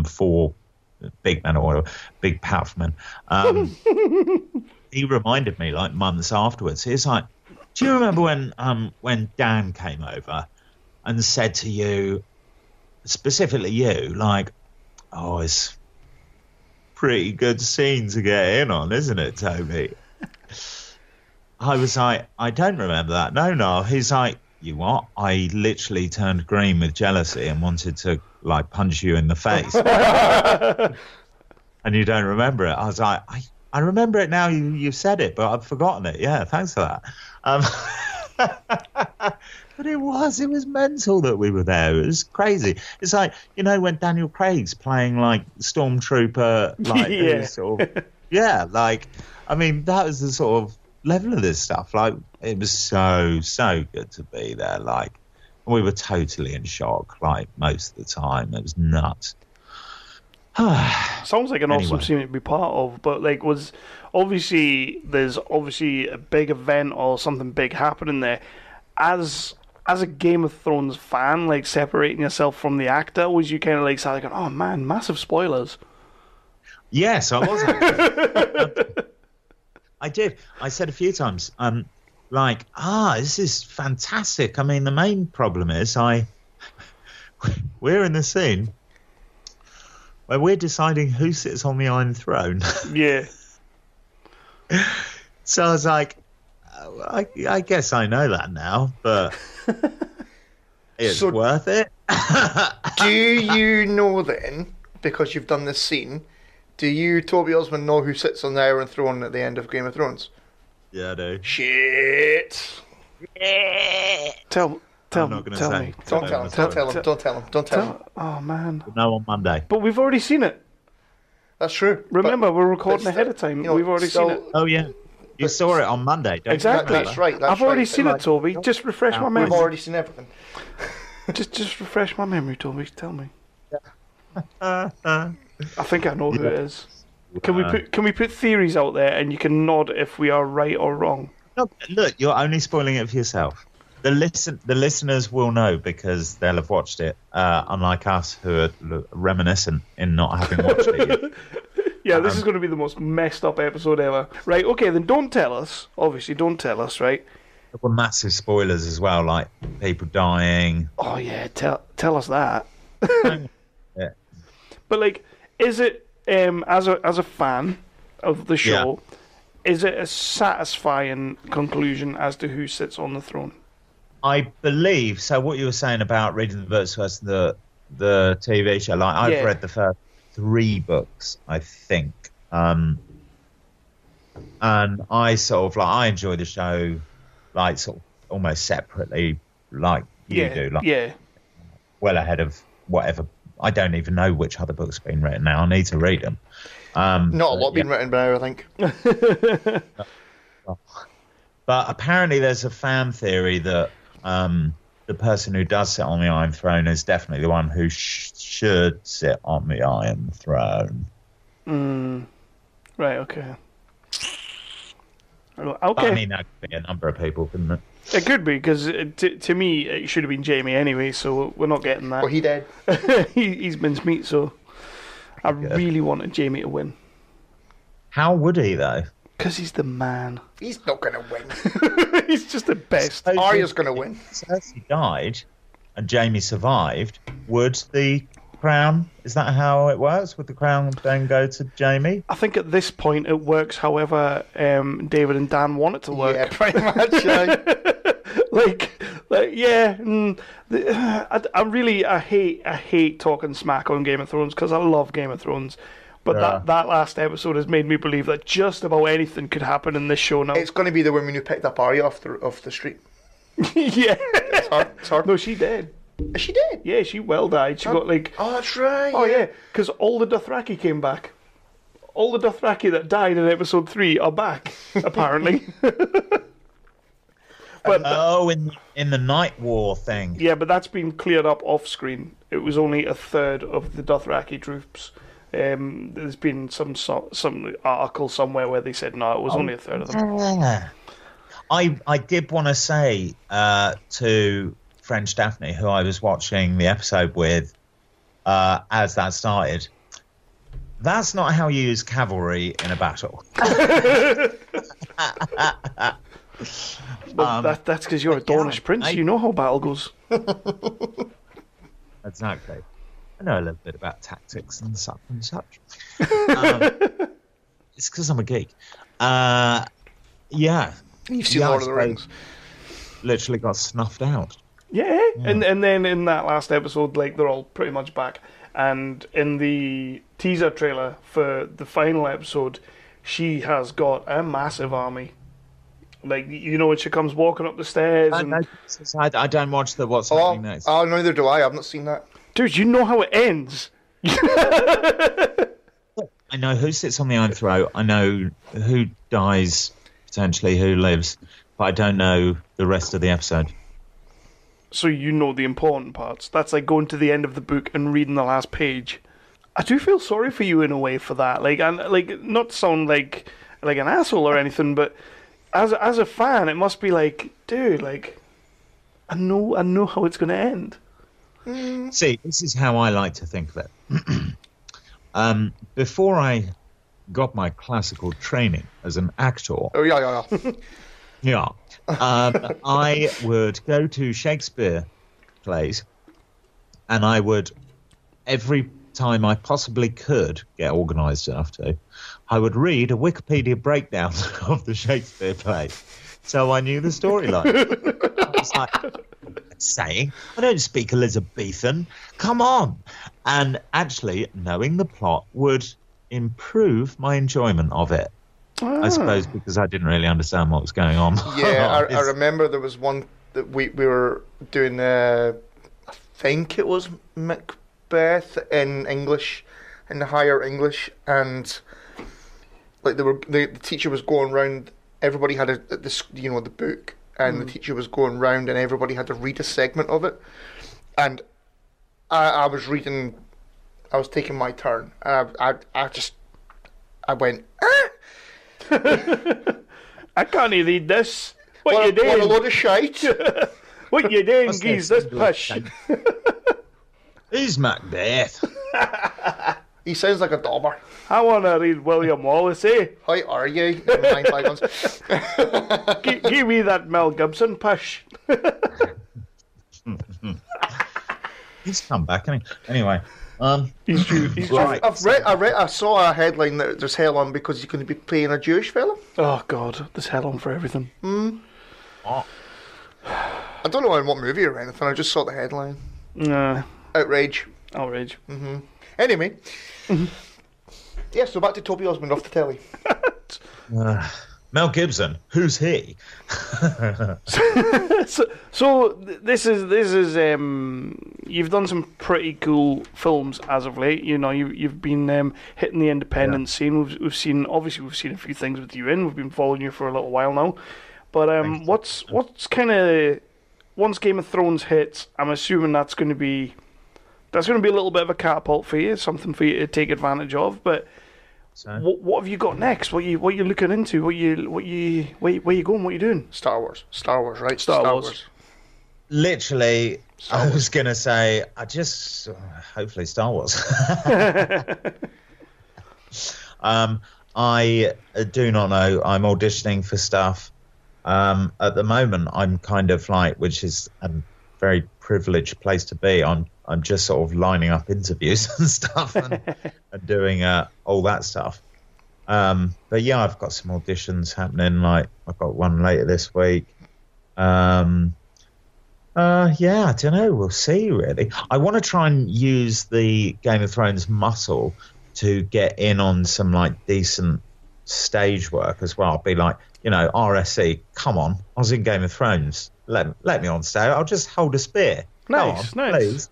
4 big men or big powerful men. He reminded me like months afterwards. He's like, Do you remember when Dan came over and said to you, specifically you, like, "Oh, it's pretty good scene to get in on, isn't it, Toby?" I was like, "I don't remember that. No." He's like, "You what?" I literally turned green with jealousy and wanted to like punch you in the face. And you don't remember it. I was like, I remember it now. You said it, but I've forgotten it. Yeah, thanks for that. But it was mental that we were there. It was crazy. It's like, you know, when Daniel Craig's playing like Stormtrooper, like like, I mean, that was the sort of level of this stuff. Like, it was so good to be there. Like, we were totally in shock, like, most of the time. It was nuts. Sounds like an awesome scene to be part of, but like, there's obviously a big event or something big happening there. As a Game of Thrones fan, like, separating yourself from the actor, was you kind of like started going, "Oh man, massive spoilers"? Yes, I was actually. I did. I said a few times, this is fantastic. I mean, the main problem is we're in the scene where we're deciding who sits on the Iron Throne. Yeah. So I was like, I guess I know that now, but it's worth it. Do you know then, because you've done this scene, do you, Toby Osmond, know who sits on the Iron Throne at the end of Game of Thrones? Yeah, I do. Shit. Tell me. Don't tell him. Oh man. We'll know on Monday. But we've already seen it. That's true. Remember, we're recording ahead of time. We've already seen it. Oh yeah. You saw it on Monday, don't exactly. you? That's right. I've already seen it, Toby. Just refresh my memory. We've already seen everything. just refresh my memory, Toby. Tell me. I think I know who it is. Can we put theories out there, and you can nod if we are right or wrong? Look, you're only spoiling it for yourself. The listeners will know because they'll have watched it, unlike us who are reminiscent in not having watched it yet. Yeah, this is going to be the most messed up episode ever. Right, okay, then don't tell us. Obviously, don't tell us, right? There were massive spoilers as well, like people dying. Oh, yeah, tell us that. Yeah. But, like, is it, as a fan of the show, is it a satisfying conclusion as to who sits on the throne? I believe so. What you were saying about reading the books versus the TV show, like I've read the first 3 books, I think, and I sort of I enjoy the show, like sort of almost separately, like you do, like well ahead of whatever. I don't even know which other books have been written now. I need to read them. Not a lot been written by now, I think. But apparently, there's a fan theory that the person who does sit on the Iron Throne is definitely the one who should sit on the Iron Throne. Right, okay. Okay. But, I mean, that could be a number of people, couldn't it? It could be, because to me, it should have been Jamie anyway, so we're not getting that. Well, he did. He's mincemeat, so I really wanted Jamie to win. How would he, though? Because he's the man. He's not going to win. He's just the best. Arya's going to win. Cersei died and Jamie survived. Would the crown, is that how it works? Would the crown then go to Jamie? I think at this point it works however David and Dan want it to work. Yeah, pretty much. I hate talking smack on Game of Thrones because I love Game of Thrones. But that last episode has made me believe that just about anything could happen in this show now. It's going to be the woman who picked up Arya off the street. Yeah. It's hard. No, she dead. Is she dead? Yeah, she well died. She got like... Oh, that's right. Oh, yeah, because all the Dothraki came back. All the Dothraki that died in episode 3 are back, apparently. But in the Night War thing. Yeah, but that's been cleared up off screen. It was only a third of the Dothraki troops. There's been some article somewhere where they said no, it was only a third of them. I did want to say to French Daphne, who I was watching the episode with, as that started, that's not how you use cavalry in a battle. Well, that's because you're a Dornish prince. You know how battle goes. Exactly. I know a little bit about tactics and such and such. It's because I'm a geek. Yeah. You've seen Lord of the Rings. Literally got snuffed out. Yeah. And then in that last episode, like, they're all pretty much back. And in the teaser trailer for the final episode, she has got a massive army. Like, you know, when she comes walking up the stairs. I don't watch the What's Happening Next. Oh, neither do I. I've not seen that. Dude, you know how it ends. I know who sits on the Iron Throat. I know who dies, potentially who lives, but I don't know the rest of the episode. So you know the important parts. That's like going to the end of the book and reading the last page. I do feel sorry for you in a way for that. Like, and like, not to sound like an asshole or anything, but as a fan, it must be like, dude, like, I know how it's going to end. See, this is how I like to think of it. Before I got my classical training as an actor, I would go to Shakespeare plays, and I would, every time I possibly could get organised enough to, I would read a Wikipedia breakdown of the Shakespeare play, so I knew the storyline. I was like, saying, I don't speak Elizabethan, come on. And actually, knowing the plot would improve my enjoyment of it. I suppose because I didn't really understand what was going on. Yeah, I remember there was one that we were doing, I think it was Macbeth in English, in the higher English, and like the teacher was going round, everybody had the book, and the teacher was going round and everybody had to read a segment of it. And I was reading, I was taking my turn, and I went, I can't read this. What you doing? What a load of shite. What you doing, geez? This push. Who's Macbeth? He sounds like a dauber. I want to read William Wallace, eh? How are you? Never mind bygones. Give me that Mel Gibson push. He's come back, hasn't he? Anyway, he's right. I saw a headline that there's hell on because you're going to be playing a Jewish fella. Oh God, there's hell on for everything. Oh. I don't know in what movie or anything. I just saw the headline. Outrage. Mm-hmm. Anyway. Yeah, so back to Toby Osmond off the telly. Mel Gibson, who's he? so this is you've done some pretty cool films as of late. You know, you've been hitting the independent scene. We've seen a few things with you in. We've been following you for a little while now. But what's kind of, once Game of Thrones hits, I'm assuming that's going to be a little bit of a catapult for you, something for you to take advantage of. But what have you got next? What you looking into? Where you going? What you doing? Star Wars, right? Star Wars. Literally, I was gonna say, hopefully Star Wars. I do not know. I'm auditioning for stuff. At the moment, I'm kind of like, which is a very privileged place to be. I'm just sort of lining up interviews and stuff and doing all that stuff. But yeah, I've got some auditions happening. Like, I've got one later this week. Yeah, I don't know. We'll see, really. I want to try and use the Game of Thrones muscle to get in on some, like, decent stage work as well. I'll be like, RSC, come on. I was in Game of Thrones. Let me on stage. I'll just hold a spear. Nice. Please.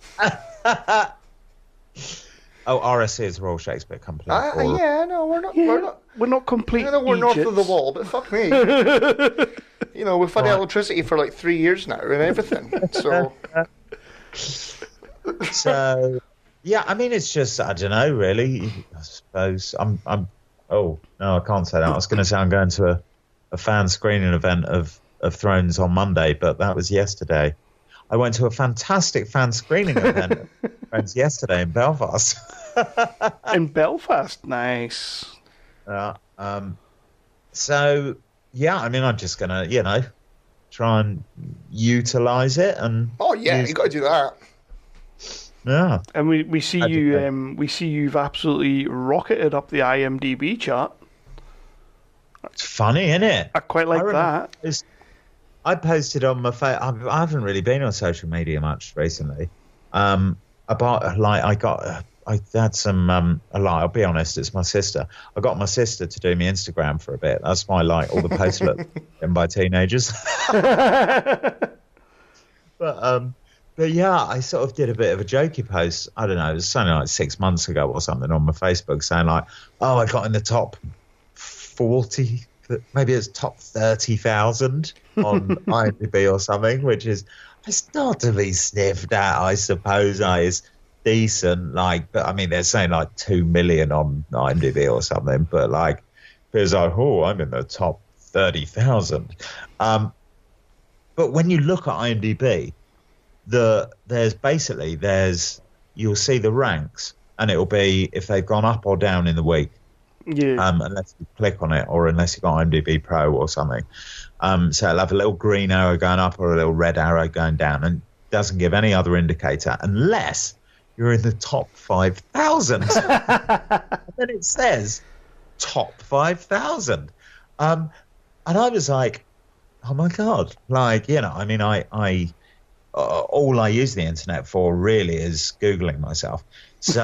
Oh, RSC is the Royal Shakespeare Company. Yeah, no, we're not. We're not complete. I know we're north Egypts. of the wall, but fuck me. We've had electricity for like 3 years now and everything. So, yeah, I mean, it's just, I don't know, really. I suppose oh no, I can't say that. I was going to say I'm going to a fan screening event of Thrones on Monday, but that was yesterday. I went to a fantastic fan screening event of Thrones yesterday in Belfast. In Belfast, nice. So yeah, I mean, I'm just gonna, try and utilize it and. Oh yeah, you got to do that. Yeah, And we see you've absolutely rocketed up the IMDb chart. it's funny, isn't it? I quite like that. I posted on my I haven't really been on social media much recently. I had some I'll be honest, it's my sister. I got my sister to do my Instagram for a bit. That's why all the posts look done by teenagers. But yeah, I sort of did a bit of a jokey post. I don't know, it was something like 6 months ago or something on my Facebook saying I got in the top 40, maybe it's top 30,000 on IMDb or something, which is, it's not to be sniffed at, I suppose. It's decent, but I mean, they're saying 2 million on IMDb or something, but it's I'm in the top 30,000. But when you look at IMDb, you'll see the ranks, and it'll be if they've gone up or down in the week. Yeah. Unless you click on it, or unless you've got IMDb Pro or something. So it'll have a little green arrow going up or a little red arrow going down, and it doesn't give any other indicator unless you're in the top 5,000. And then it says top 5,000. And I was like, oh my God. I mean, I all I use the internet for really is Googling myself. So,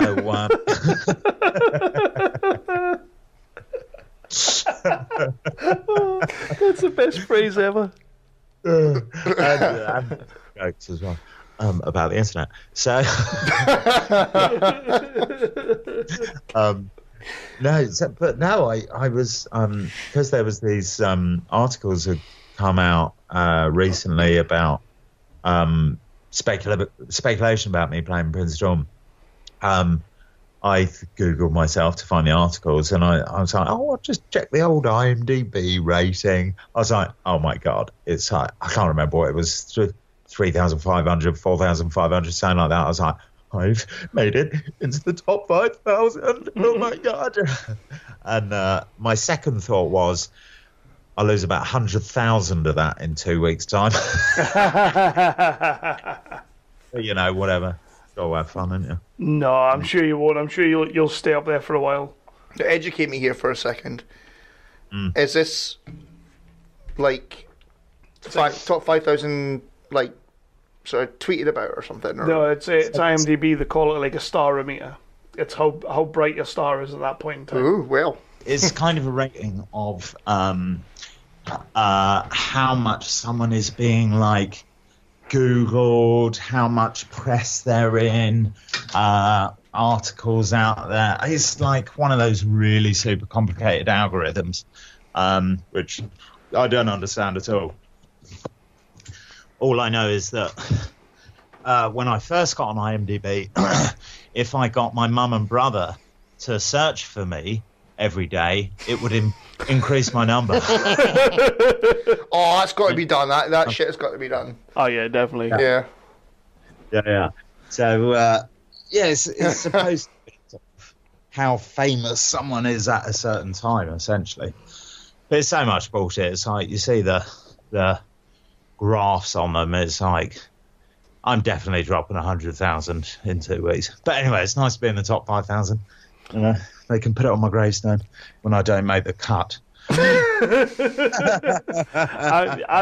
that's the best phrase ever. and jokes as well about the internet. So, but no, I was because there was these articles that come out recently about speculation about me playing Prince John. I Googled myself to find the articles, and I was like, I'll just check the old IMDb rating. I was like, oh my God, it's I can't remember what it was, 3,500, 4,500, something like that. I was like, I've made it into the top 5,000. Oh my God. And my second thought was, I'll lose about 100,000 of that in 2 weeks' time. Whatever. Go have fun, ain't you? No, I'm sure you won't. I'm sure you'll stay up there for a while. Now, educate me here for a second. Is this top 5,000 sort of tweeted about or something? Or? No, it's IMDb. They call it like a star-o-meter. It's how bright your star is at that point in time. Ooh, well. It's kind of a rating of how much someone is being Googled, how much press they're in, articles out there. It's one of those really super complicated algorithms, which I don't understand at all. All I know is that when I first got on IMDb, if I got my mum and brother to search for me every day, it would increase my number. Oh, that's got to be done. That shit has got to be done. Oh yeah, definitely. Yeah. So it's supposed to be how famous someone is at a certain time, essentially. But it's so much bullshit. It's you see the graphs on them. It's I'm definitely dropping 100,000 in 2 weeks. But anyway, it's nice to be in the top 5,000. They can put it on my gravestone when I don't make the cut. I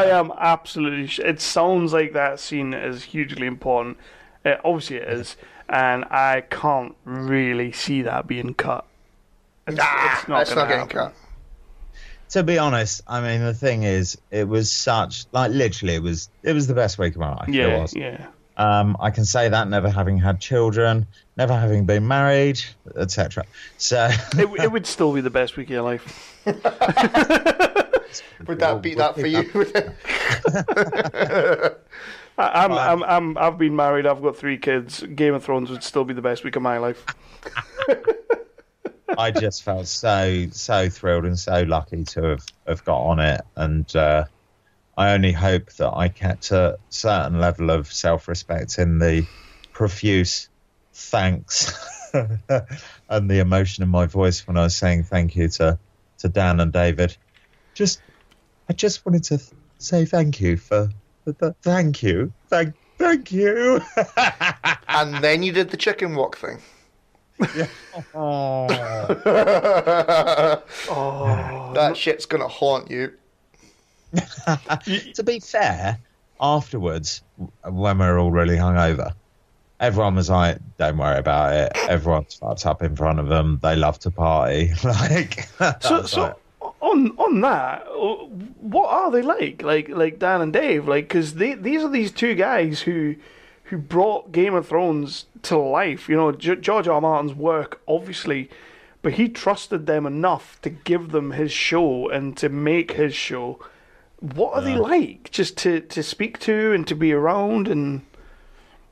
am absolutely. It sounds like that scene is hugely important. Obviously, it is, and I can't really see that being cut. It's not getting cut. To be honest, I mean, the thing is, it was such literally, it was the best week of my life. Yeah, it was. yeah. I can say that, never having had children, never having been married, etc. So it would still be the best week of your life. Would that beat that for you? I've been married. I've got 3 kids. Game of Thrones would still be the best week of my life. I just felt so thrilled and so lucky to have got on it, and I only hope that I kept a certain level of self-respect in the profuse thanks and the emotion in my voice when I was saying thank you to Dan and David. Just I just wanted to say thank you thank you. Thank you. And then you did the chicken walk thing. Yeah. Oh. That shit's gonna haunt you. To be fair, afterwards, when we were all really hungover, everyone was like, "Don't worry about it. Everyone's fucked up in front of them. They love to party." Like, So on that, what are they like? Like Dan and Dave, like, because these are these two guys who brought Game of Thrones to life. You know, George R. R. Martin's work, obviously, but he trusted them enough to give them his show and to make his show. What are they like? Just to speak to and to be around and.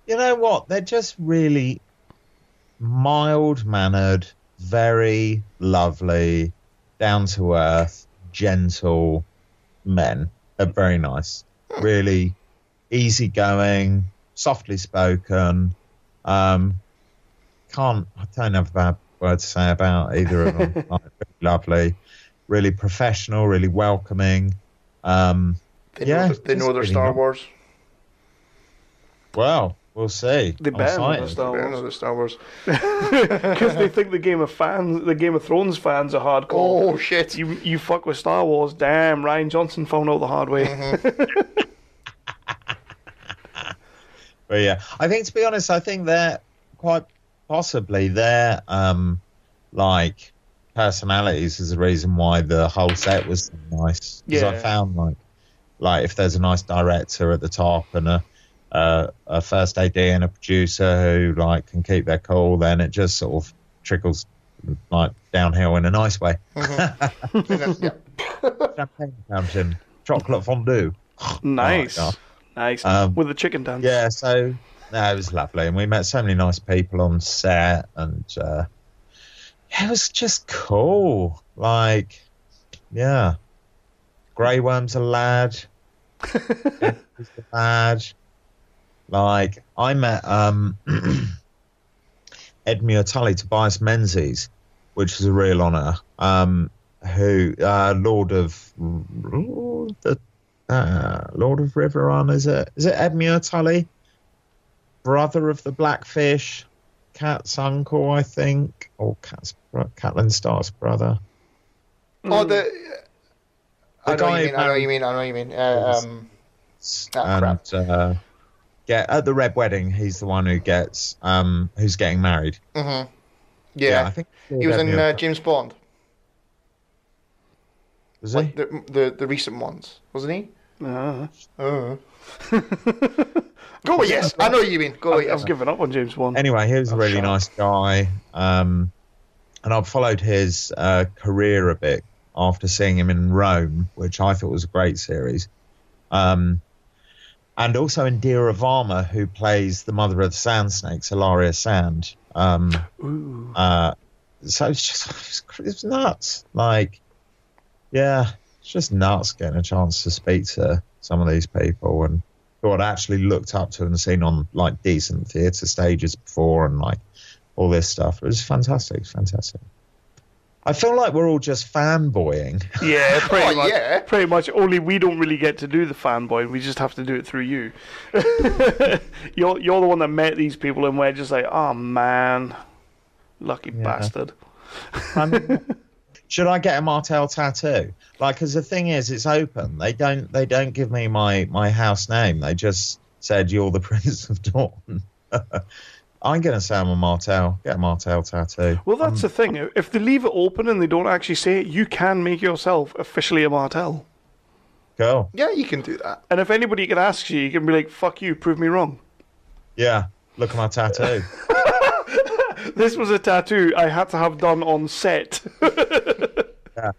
You know what? They're just really mild-mannered, very lovely, down-to-earth, gentle men. They're very nice. Really easygoing, softly spoken. I don't have a bad word to say about either of them. Like, really lovely, really professional, really welcoming. They know their Star nice. Wars. Well, we'll see. They better know their Star They Wars. know their Star Wars. Because they think the Game of Thrones fans are hardcore. Oh shit! You fuck with Star Wars. Damn, Ryan Johnson found out the hard way. Mm-hmm. But yeah, I think, to be honest, I think they're quite possibly their like personalities is the reason why the whole set was so nice. Because I found like if there's a nice director at the top and a first AD and a producer who like can keep their cool, then it just sort of trickles like downhill in a nice way. Yeah. Champagne fountain, chocolate fondue. Nice. Oh, Nice. With the chicken dance. yeah, so it was lovely, and we met so many nice people on set, and it was just cool. Like, yeah, Grey Worm's a lad. He's a lad. Like, I met Edmure Tully, Tobias Menzies, which is a real honour. Who Lord of Riverrun, is it? Is it Edmure Tully? Brother of the Blackfish, Cat's uncle, I think, or Catelyn Stark's brother. Oh, I know what you mean. And at the Red Wedding, he's the one who gets who's getting married. Mm-hmm. Yeah, I think he was in James Bond. Was he? Like the recent ones, wasn't he? Go with yes. I know what you mean. Go with yes. I've given up on James Bond. Anyway, he was a really nice guy, and I've followed his career a bit after seeing him in Rome, which I thought was a great series. And also in Deer of Armour, who plays the mother of the Sand Snakes, Ilaria Sand. So it was nuts. Like, yeah, it's just nuts getting a chance to speak to some of these people and who I'd actually looked up to and seen on like decent theatre stages before and like all this stuff. It was fantastic. Fantastic. I feel like we're all just fanboying. Yeah, pretty much. Yeah. Pretty much. Only we don't really get to do the fanboy. We just have to do it through you. You're the one that met these people, and we're just like, oh man, lucky bastard. Should I get a Martell tattoo? Like, because the thing is, it's open. They don't give me my house name. They just said you're the Prince of Dawn. I'm going to say I'm a Martell. Get a Martell tattoo. Well, that's the thing. If they leave it open and they don't actually say it, you can make yourself officially a Martell. Cool. Yeah, you can do that. And if anybody can ask you can be like, fuck you, prove me wrong. Yeah, look at my tattoo. This was a tattoo I had to have done on set. Yeah.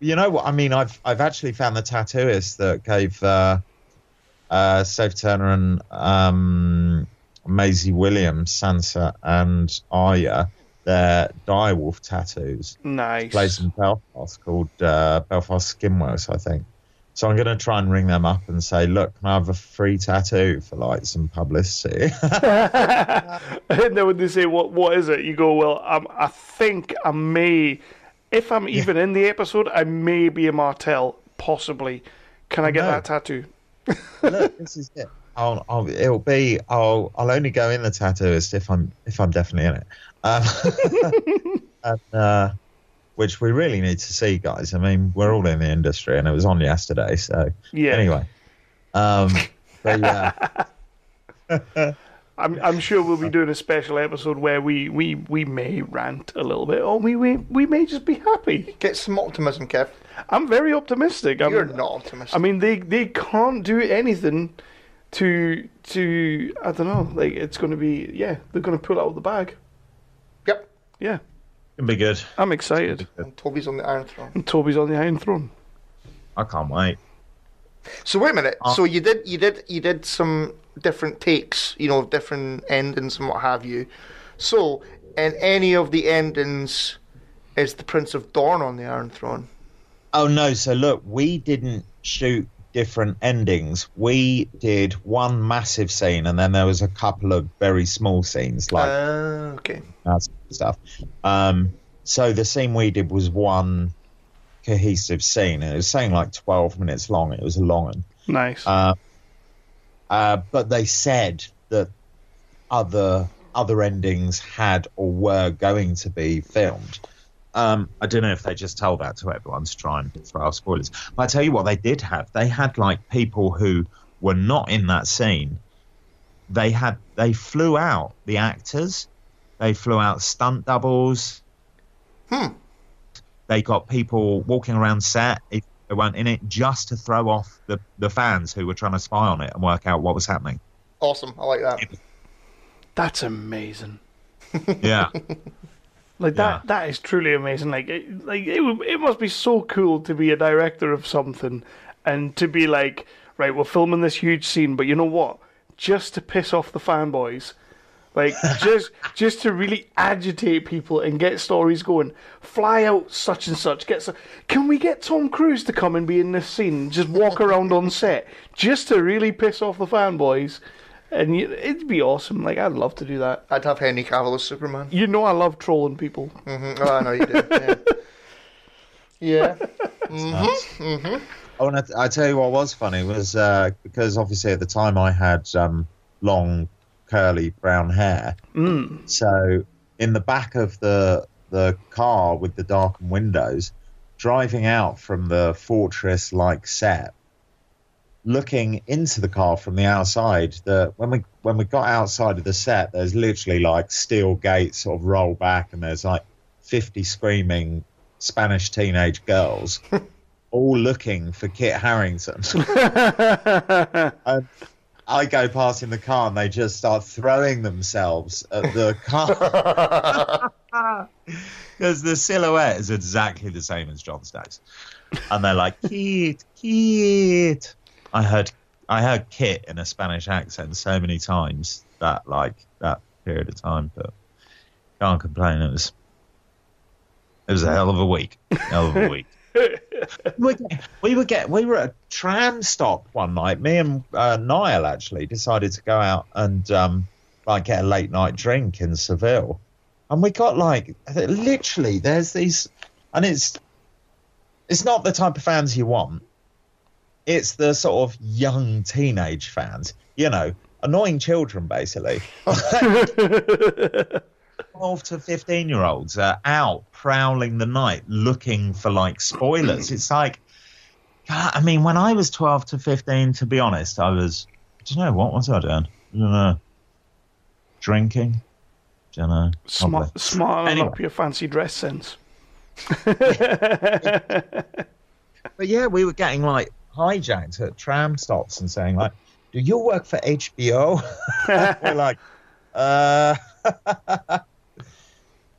You know what? I mean, I've actually found the tattooist that gave Sophie Turner and Maisie Williams, Sansa and Arya their direwolf tattoos. Nice. Place in Belfast called Belfast Skinworks, I think. So I'm going to try and ring them up and say, look, can I have a free tattoo for like some publicity? And then when they say, what is it? You go, well, I think I may, if I'm even in the episode, I may be a Martell. possibly. Can I get that tattoo? Look, this is it. I'll only go in the tattooist if I'm definitely in it. And, which we really need to see, guys. I mean, we're all in the industry, and it was on yesterday. So anyway, but yeah. I'm sure we'll be doing a special episode where we may rant a little bit, or we may just be happy. Get some optimism, Kev. I'm very optimistic. You're not optimistic. I mean, they can't do anything to I don't know. Like, it's going to be they're going to pull out of the bag. Yep. Yeah. It'll be good. I'm excited. And Toby's on the Iron Throne. I can't wait. So wait a minute. So you did some different takes, different endings and what have you. So in any of the endings, is the Prince of Dorne on the Iron Throne? Oh no! So look, we didn't shoot different endings. We did one massive scene, and then there was a couple of very small scenes, like okay, that stuff. So the scene we did was one cohesive scene, and it was saying like 12 minutes long. It was a long one. Nice. But they said that other endings had or were going to be filmed. I don't know if they just told that to everyone to try and throw out spoilers. But I tell you what, they did have. They had like people who were not in that scene. They flew out the actors. They flew out stunt doubles. They got people walking around set if they weren't in it, just to throw off the fans who were trying to spy on it and work out what was happening. Awesome. I like that. That's amazing. Yeah. That is truly amazing. It must be so cool to be a director of something and to be like, right, we're filming this huge scene, but you know what? Just to piss off the fanboys, just to really agitate people and get stories going. Fly out such and such. Can we get Tom Cruise to come and be in this scene and just walk around on set just to really piss off the fanboys? And it'd be awesome. Like, I'd love to do that. I'd have Henry Cavill as Superman. You know I love trolling people. Mm-hmm. Oh, I know you do. Yeah. Mm-hmm. Oh, and I tell you what was funny was because obviously at the time I had long, curly brown hair. So in the back of the car with the darkened windows, driving out from the fortress-like set, looking into the car from the outside, when we got outside of the set, there's literally like steel gates sort of roll back, and there's like 50 screaming Spanish teenage girls, all looking for Kit Harington. And I go past in the car, and they just start throwing themselves at the car because the silhouette is exactly the same as Jon Snow's, and they're like, Kit. I heard Kit in a Spanish accent so many times that period of time, but can't complain. It was a hell of a week. We were at a tram stop one night. Me and Niall actually decided to go out and get a late night drink in Seville, and we got literally there's these, and it's not the type of fans you want. It's the sort of young teenage fans, annoying children, basically. 12 to 15-year-olds are out prowling the night looking for, spoilers. It's like, God, I mean, when I was 12 to 15, to be honest, I was, what was I doing? I don't know. Drinking? Don't know. Smarting up your fancy dress sense. But yeah, we were getting, hijacked at tram stops and saying, do you work for HBO? We're like,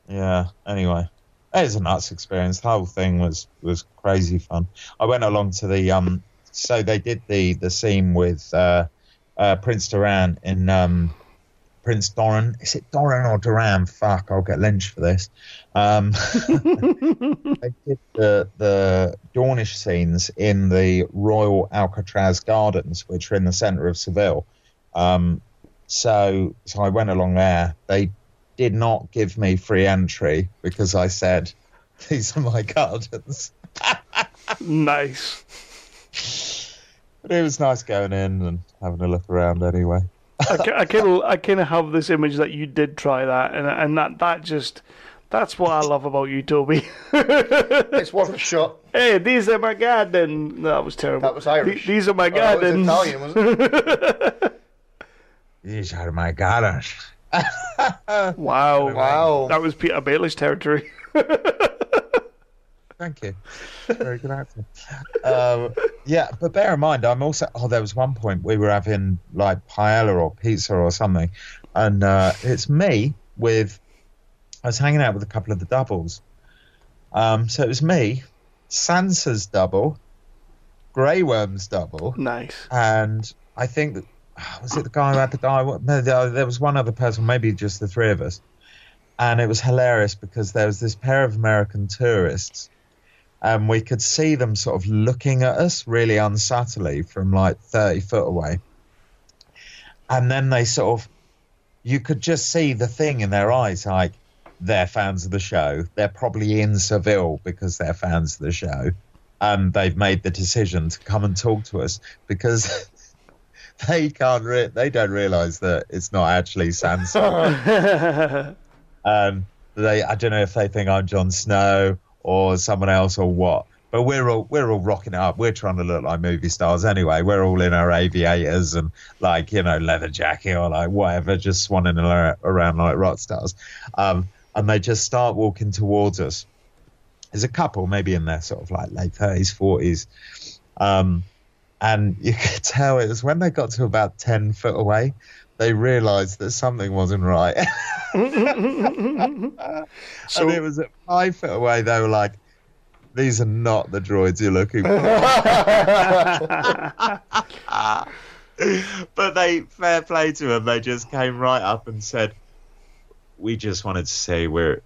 yeah, anyway. It was a nuts experience. The whole thing was crazy fun. I went along to the so they did the scene with Prince Doran in Prince Doran. Is it Doran or Duran? Fuck, I'll get lynched for this. They did the Dornish scenes in the Royal Alcatraz Gardens, which are in the centre of Seville. So I went along there. They did not give me free entry because I said, these are my gardens. Nice. But it was nice going in and having a look around anyway. I kind of have this image that you did try that, and that's what I love about you, Toby. It's worth a shot. Hey, these are my garden. No, that was terrible. That was Irish. These are my Oh, that was gardens. Italian, wasn't it? These are my gardens. Wow. Wow. That was Peter Baelish territory. Thank you. Very good acting. Yeah, but bear in mind, I'm also... Oh, there was one point we were having, like, paella or pizza or something, and it's me with... I was hanging out with a couple of the doubles. So it was me, Sansa's double, Grey Worm's double, Nice. and I think that... Was it the guy who had the guy? No, there was one other person, maybe just the three of us. And it was hilarious because there was this pair of American tourists, and we could see them sort of looking at us really unsubtly from like 30 foot away. And then they sort of, you could just see the thing in their eyes, like, they're fans of the show. They're probably in Seville because they're fans of the show. And they've made the decision to come and talk to us because they don't realise that it's not actually Sansa. I don't know if they think I'm Jon Snow or someone else or what, but we're all rocking it up. We're trying to look like movie stars anyway. We're all in our aviators and like, you know, leather jacket or like whatever, just swanning around like rock stars. And they just start walking towards us. There's a couple, maybe in their sort of like late 30s, 40s. And you could tell it was when they got to about 10 foot away, they realised that something wasn't right. And it was at 5 foot away, they were like, these are not the droids you're looking for. But fair play to them, they just came right up and said, we just wanted to say we're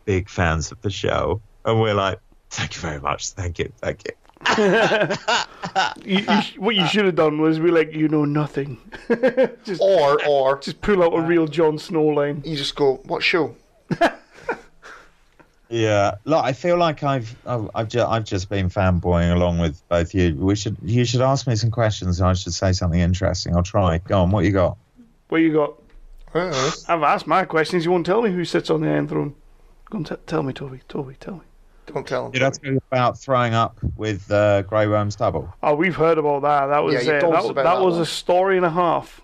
big fans of the show. And we're like, thank you very much, thank you. What you should have done was be like, you know nothing. Or just pull out a real Jon Snow line. you just go, what show? Yeah, look, I feel like I've just been fanboying along with both you. You should ask me some questions and I should say something interesting. I'll try. Go on, what you got? What you got? Uh-huh. I've asked my questions. You won't tell me who sits on the Iron Throne. Go and tell me, Toby. Toby, tell me. Don't tell him. Did I tell you about throwing up with Grey Worm's double? Oh, we've heard about that. That was Yeah, you told us about that that was one. a story and a half.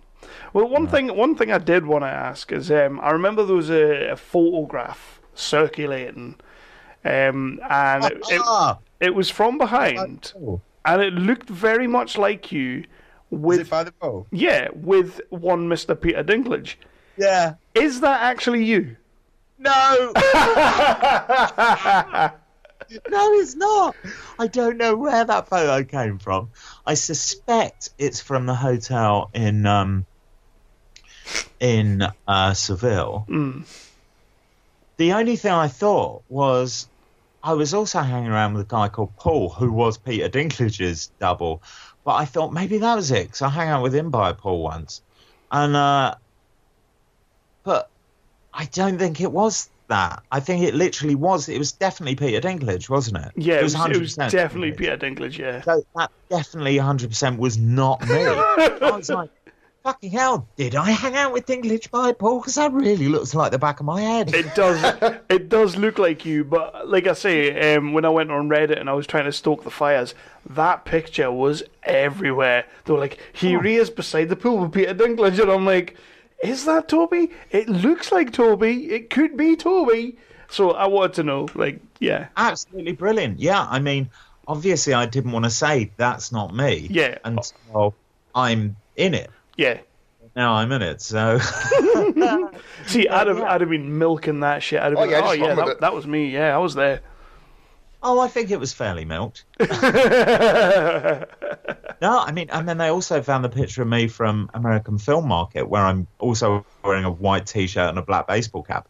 Well, one thing I did want to ask is, I remember there was a photograph circulating, and it was from behind, and it looked very much like you. Was it by the pool? Yeah, with one Mr. Peter Dinklage. Yeah. Is that actually you? No! No, it's not. I don't know where that photo came from. I suspect it's from the hotel in Seville. Mm. The only thing I thought was I was also hanging around with a guy called Paul, who was Peter Dinklage's double. But I thought maybe that was it, because I hung out with him by Paul once. And but I don't think it was that. I think it literally was. It was definitely Peter Dinklage, wasn't it? Yeah, it was 100% definitely Peter Dinklage, yeah. So that definitely 100% was not me. I was like, fucking hell, did I hang out with Dinklage by Paul? Because that really looks like the back of my head. It does look like you, but like I say, when I went on Reddit and I was trying to stoke the fires, that picture was everywhere. They were like, here he is beside the pool with Peter Dinklage, and I'm like, is that Toby? It looks like Toby. It could be Toby. So I wanted to know, like, yeah. Absolutely brilliant. Yeah, I mean, obviously I didn't want to say that's not me. Yeah. Until I'm in it. Yeah. Now I'm in it, so... See, I'd have been milking that shit. I'd have been, just run with it. that was me. Yeah, I was there. Oh, I think it was fairly milked. No, I mean, and then they also found the picture of me from American Film Market, where I'm also wearing a white T-shirt and a black baseball cap.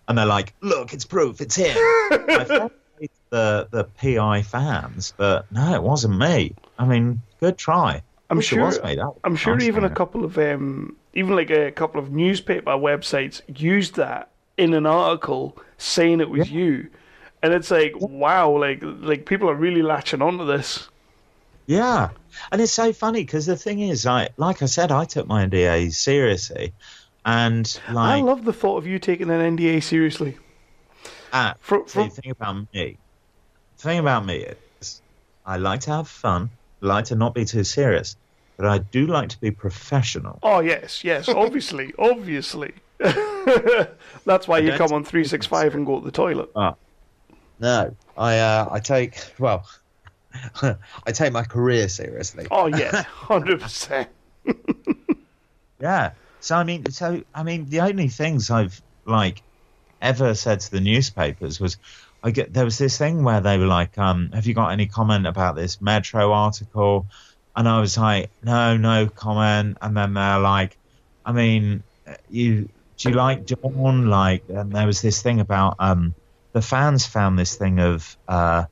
And they're like, look, it's proof, it's him. I felt like the PI fans, but no, it wasn't me. I mean, good try. I'm Wish sure. it was me. That was I'm sure nice even a photo. couple of a couple of newspaper websites used that in an article saying it was you, and it's like, wow, like people are really latching onto this. Yeah, and it's so funny because the thing is, like I said, I took my NDA seriously, and I love the thought of you taking an NDA seriously. the thing about me is, I like to have fun, I like to not be too serious, but I do like to be professional. Oh yes, obviously. That's why you come on 365 and go to the toilet. No, I take I take my career seriously. Oh yeah, 100%. Yeah. So I mean, the only things I've ever said to the newspapers was, there was this thing where they were like, have you got any comment about this Metro article? And I was like, no comment. And then they're like, I mean, do you like Dawn? And there was this thing about the fans found this thing of I'd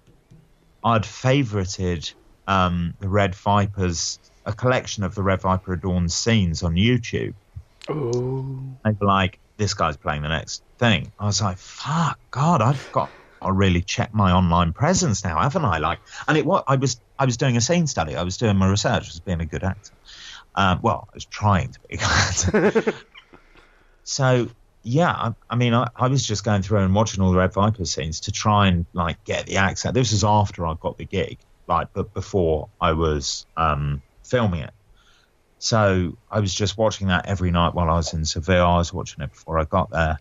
favorited the Red Vipers, a collection of the Red Viper of Dawn scenes on YouTube. Oh. They were like, this guy's playing the next thing. I was like, fuck, God, I've got to really check my online presence now, haven't I? And I was doing a scene study. I was doing my research. I was being a good actor. I was trying to be a good actor. So, yeah, I was just going through and watching all the Red Viper scenes to try and get the accent. This was after I got the gig, but before I was filming it. So I was just watching that every night while I was in Seville. I was watching it before I got there,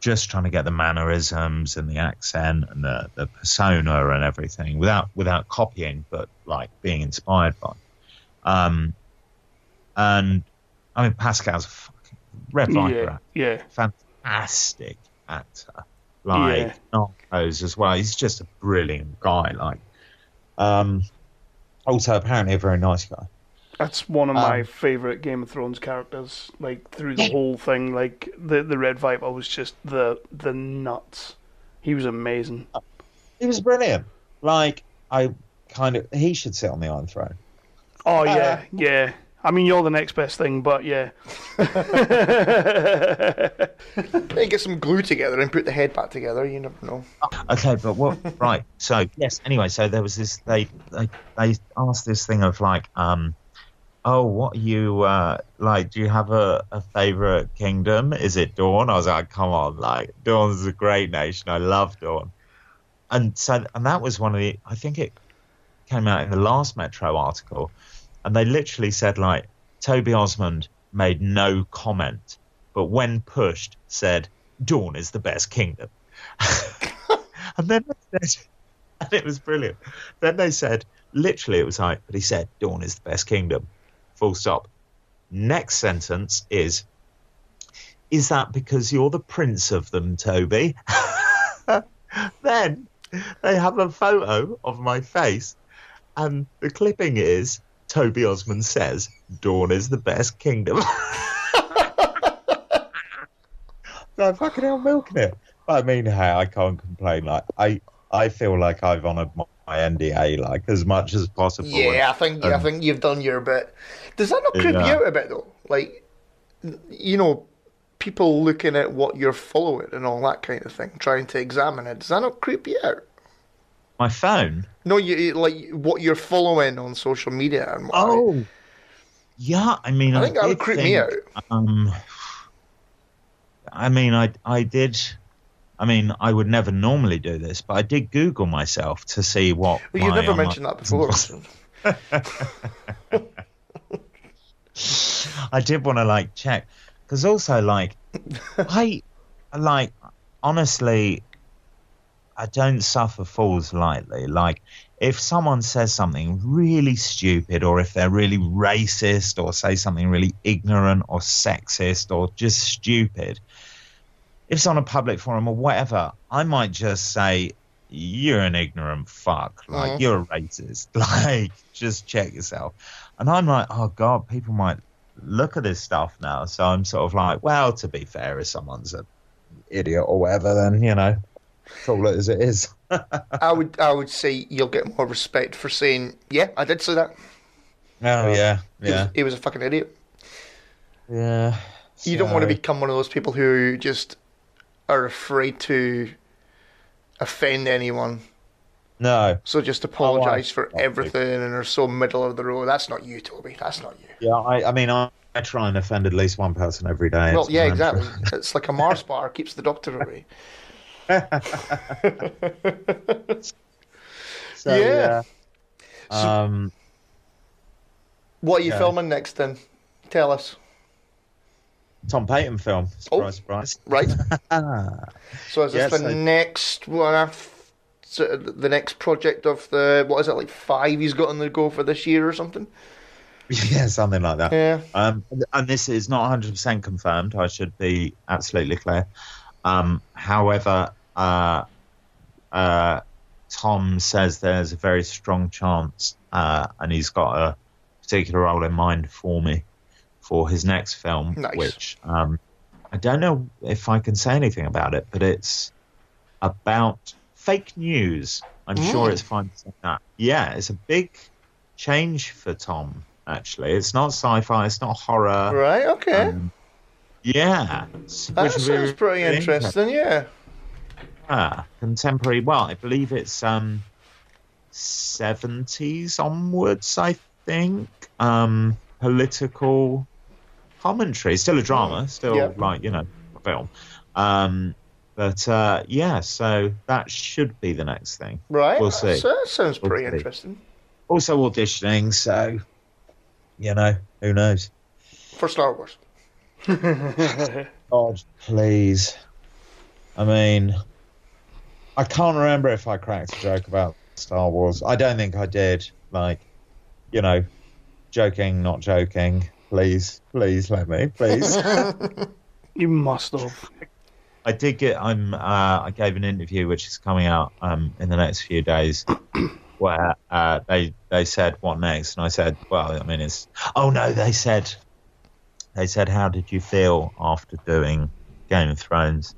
just trying to get the mannerisms and the accent and the persona and everything without copying, but being inspired by. And I mean, Pascal's a fucking Red Viper, fantastic actor, Narcos as well. He's just a brilliant guy. Also apparently a very nice guy. That's one of my favourite Game of Thrones characters. Through the whole thing, the Red Viper was just the nuts. He was amazing. He was brilliant. He should sit on the Iron Throne. Oh yeah. I mean, you're the next best thing, but yeah. They get some glue together and put the head back together. You never know. Okay, but what? Right. So yes. Anyway, so there was this. They asked this thing of oh, what are you do you have a favourite kingdom? Is it Dawn? I was like, come on, Dawn's a great nation. I love Dawn. And that was one of the, I think it came out in the last Metro article, and they literally said Toby Osmond made no comment, but when pushed said Dawn is the best kingdom. And then they said, and it was brilliant. Then they said, literally it was but he said Dawn is the best kingdom. Full stop. Next sentence is that because you're the prince of them, Toby? Then they have a photo of my face, and the clipping is Toby Osmond says Dawn is the best kingdom. So fucking hell, milking it. But I mean, hey, I can't complain. I feel like I've honoured my NDA as much as possible. Yeah, I think you've done your bit. Does that not creep you out a bit though? People looking at what you're following and all that kind of thing, trying to examine it. Does that not creep you out? My phone? No, you what you're following on social media and what. Oh, yeah. I mean, I think that would creep me out. I did. I mean, I would never normally do this, but I did Google myself to see what. Well, you've never mentioned that before. I did want to check, because also honestly, I don't suffer fools lightly. If someone says something really stupid, or if they're really racist, or say something really ignorant or sexist or just stupid, if it's on a public forum or whatever, I might just say, you're an ignorant fuck. You're a racist. Just check yourself. And I'm like, oh, God, people might look at this stuff now. So I'm sort of well, to be fair, if someone's an idiot or whatever, then, call it as it is. I would say you'll get more respect for saying, yeah, I did say that. Oh, yeah. He was a fucking idiot. Yeah. You don't want to become one of those people who just are afraid to offend anyone No. So just apologise Oh, for everything and are so middle of the road. That's not you, Toby. That's not you. Yeah, I mean, I try and offend at least one person every day. Well, It's yeah, my mantra. exactly. It's like a Mars bar, keeps the doctor away. So, Yeah. What are you Yeah. filming next then? Tell us. Tom Payton film. Surprise, surprise. Right. So is this Yeah, the so- next one? The next project of the, what is it, like 5 he's got on the go for this year or something? Yeah, something like that. Yeah. And this is not 100% confirmed. I should be absolutely clear. However, Tom says there's a very strong chance, and he's got a particular role in mind for me for his next film, Nice. which I don't know if I can say anything about it, but it's about fake news. I'm sure it's fine to say that. Yeah, it's a big change for Tom, actually. It's not sci-fi, it's not horror. Right, okay. Yeah. That which would be sounds pretty really interesting, yeah. Contemporary. Well, I believe it's 70s onwards, I think. Political commentary. Still a drama, still Yeah. like, a film. But yeah, so that should be the next thing. Right. We'll see. So that sounds pretty We'll see. interesting. Also auditioning, so, who knows? For Star Wars. God, please. I mean, I can't remember if I cracked a joke about Star Wars. I don't think I did. Like, joking, not joking. Please let me, please. You must have. I did get. I gave an interview which is coming out in the next few days, where they said what next, and I said, well, I mean, it's. Oh no, they said, how did you feel after doing Game of Thrones?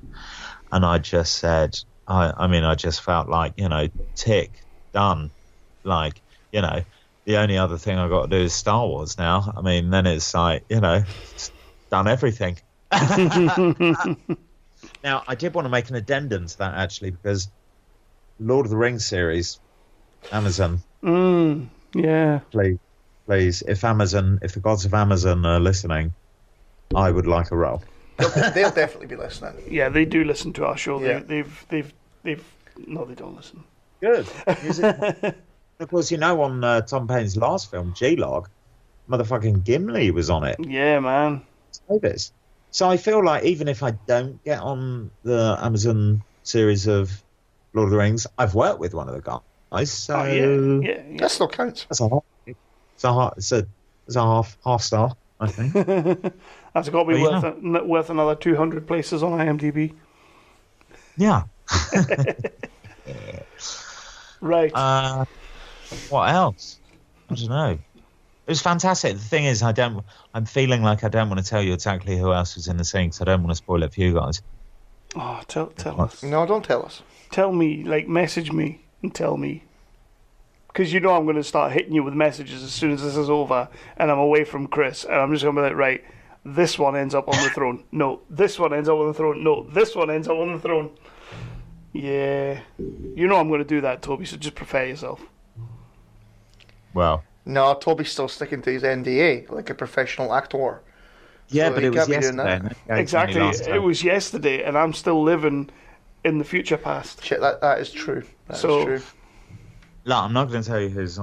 And I just said, I just felt like, tick, done. Like, the only other thing I've got to do is Star Wars now. I mean, then it's like, it's done everything. Now, I did want to make an addendum to that, actually, because Lord of the Rings series, Amazon. Yeah. Please, if the gods of Amazon are listening, I would like a role. They'll definitely be listening. Yeah, they do listen to our show. Yeah. They've. No, they don't listen. Good. Of course, on Tom Payne's last film, G-Log, motherfucking Gimli was on it. Yeah, man. Davis. So I feel like even if I don't get on the Amazon series of Lord of the Rings, I've worked with one of the guys. So Yeah. That still counts. that's a half star, I think. That's got to be Well, worth another 200 places on IMDb. Yeah. Right. What else? I don't know. It was fantastic. The thing is, I'm feeling like I don't want to tell you exactly who else was in the scene, because I don't want to spoil it for you guys. Oh, tell us. No, don't tell us. Tell me, message me and tell me. Because I'm going to start hitting you with messages as soon as this is over and I'm away from Chris. And I'm just going to be like, right, this one ends up on the throne. No, this one ends up on the throne. No, this one ends up on the throne. Yeah. I'm going to do that, Toby, so just prepare yourself. Well, No, Toby's still sticking to his NDA, like a professional actor. yeah, So but he it was can't be doing yesterday. that. and it gave me Exactly. last time. It was yesterday, and I'm still living in the future past. Shit, that is true. That is So- true. No, I'm not going to tell you who's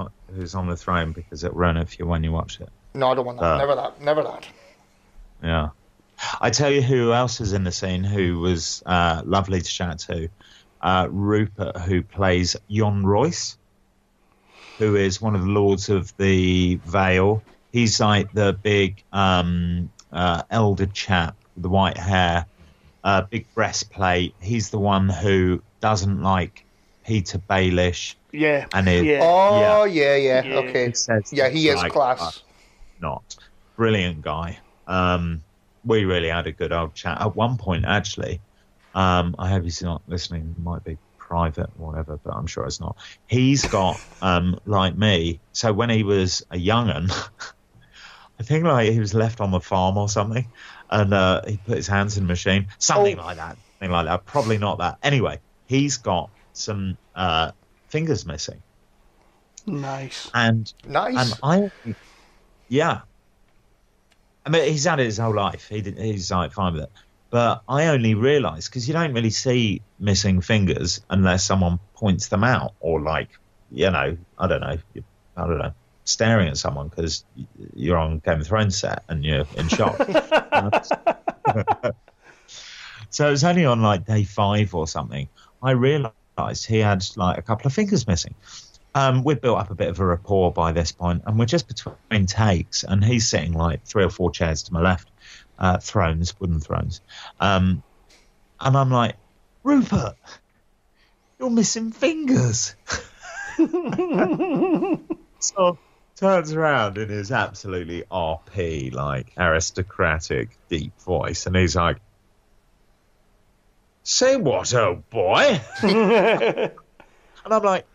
on the throne, because it'll ruin it for you when you watch it. No, I don't want that. Never that. Never that. Yeah. I tell you who else is in the scene who was lovely to chat to. Rupert, who plays Jon Royce, who is one of the Lords of the Vale. He's like the big elder chap with the white hair, big breastplate. He's the one who doesn't like Peter Baelish. Yeah. And it, yeah. Oh, yeah. Yeah. Okay. It says Yeah, he is like, class. not. Brilliant guy. We really had a good old chat. At one point, actually, I hope he's not listening. It might be private or whatever, but I'm sure it's not. He's got, like me, so when he was a young'un, I think like he was left on the farm or something, and he put his hands in the machine. Something like that. Probably not that. Anyway, he's got some fingers missing. Nice. And Nice. I mean, he's had it his whole life. He's like fine with it. But I only realised, because you don't really see missing fingers unless someone points them out, or like, I don't know, staring at someone because you're on Game of Thrones set and you're in shock. So it was only on like day 5 or something I realised he had like a couple of fingers missing. We'd built up a bit of a rapport by this point, and we're just between takes, and he's sitting like 3 or 4 chairs to my left, wooden thrones. And I'm like, Rupert, you're missing fingers. So turns around in his absolutely RP, like aristocratic, deep voice, and he's like, say what, old boy? And I'm like,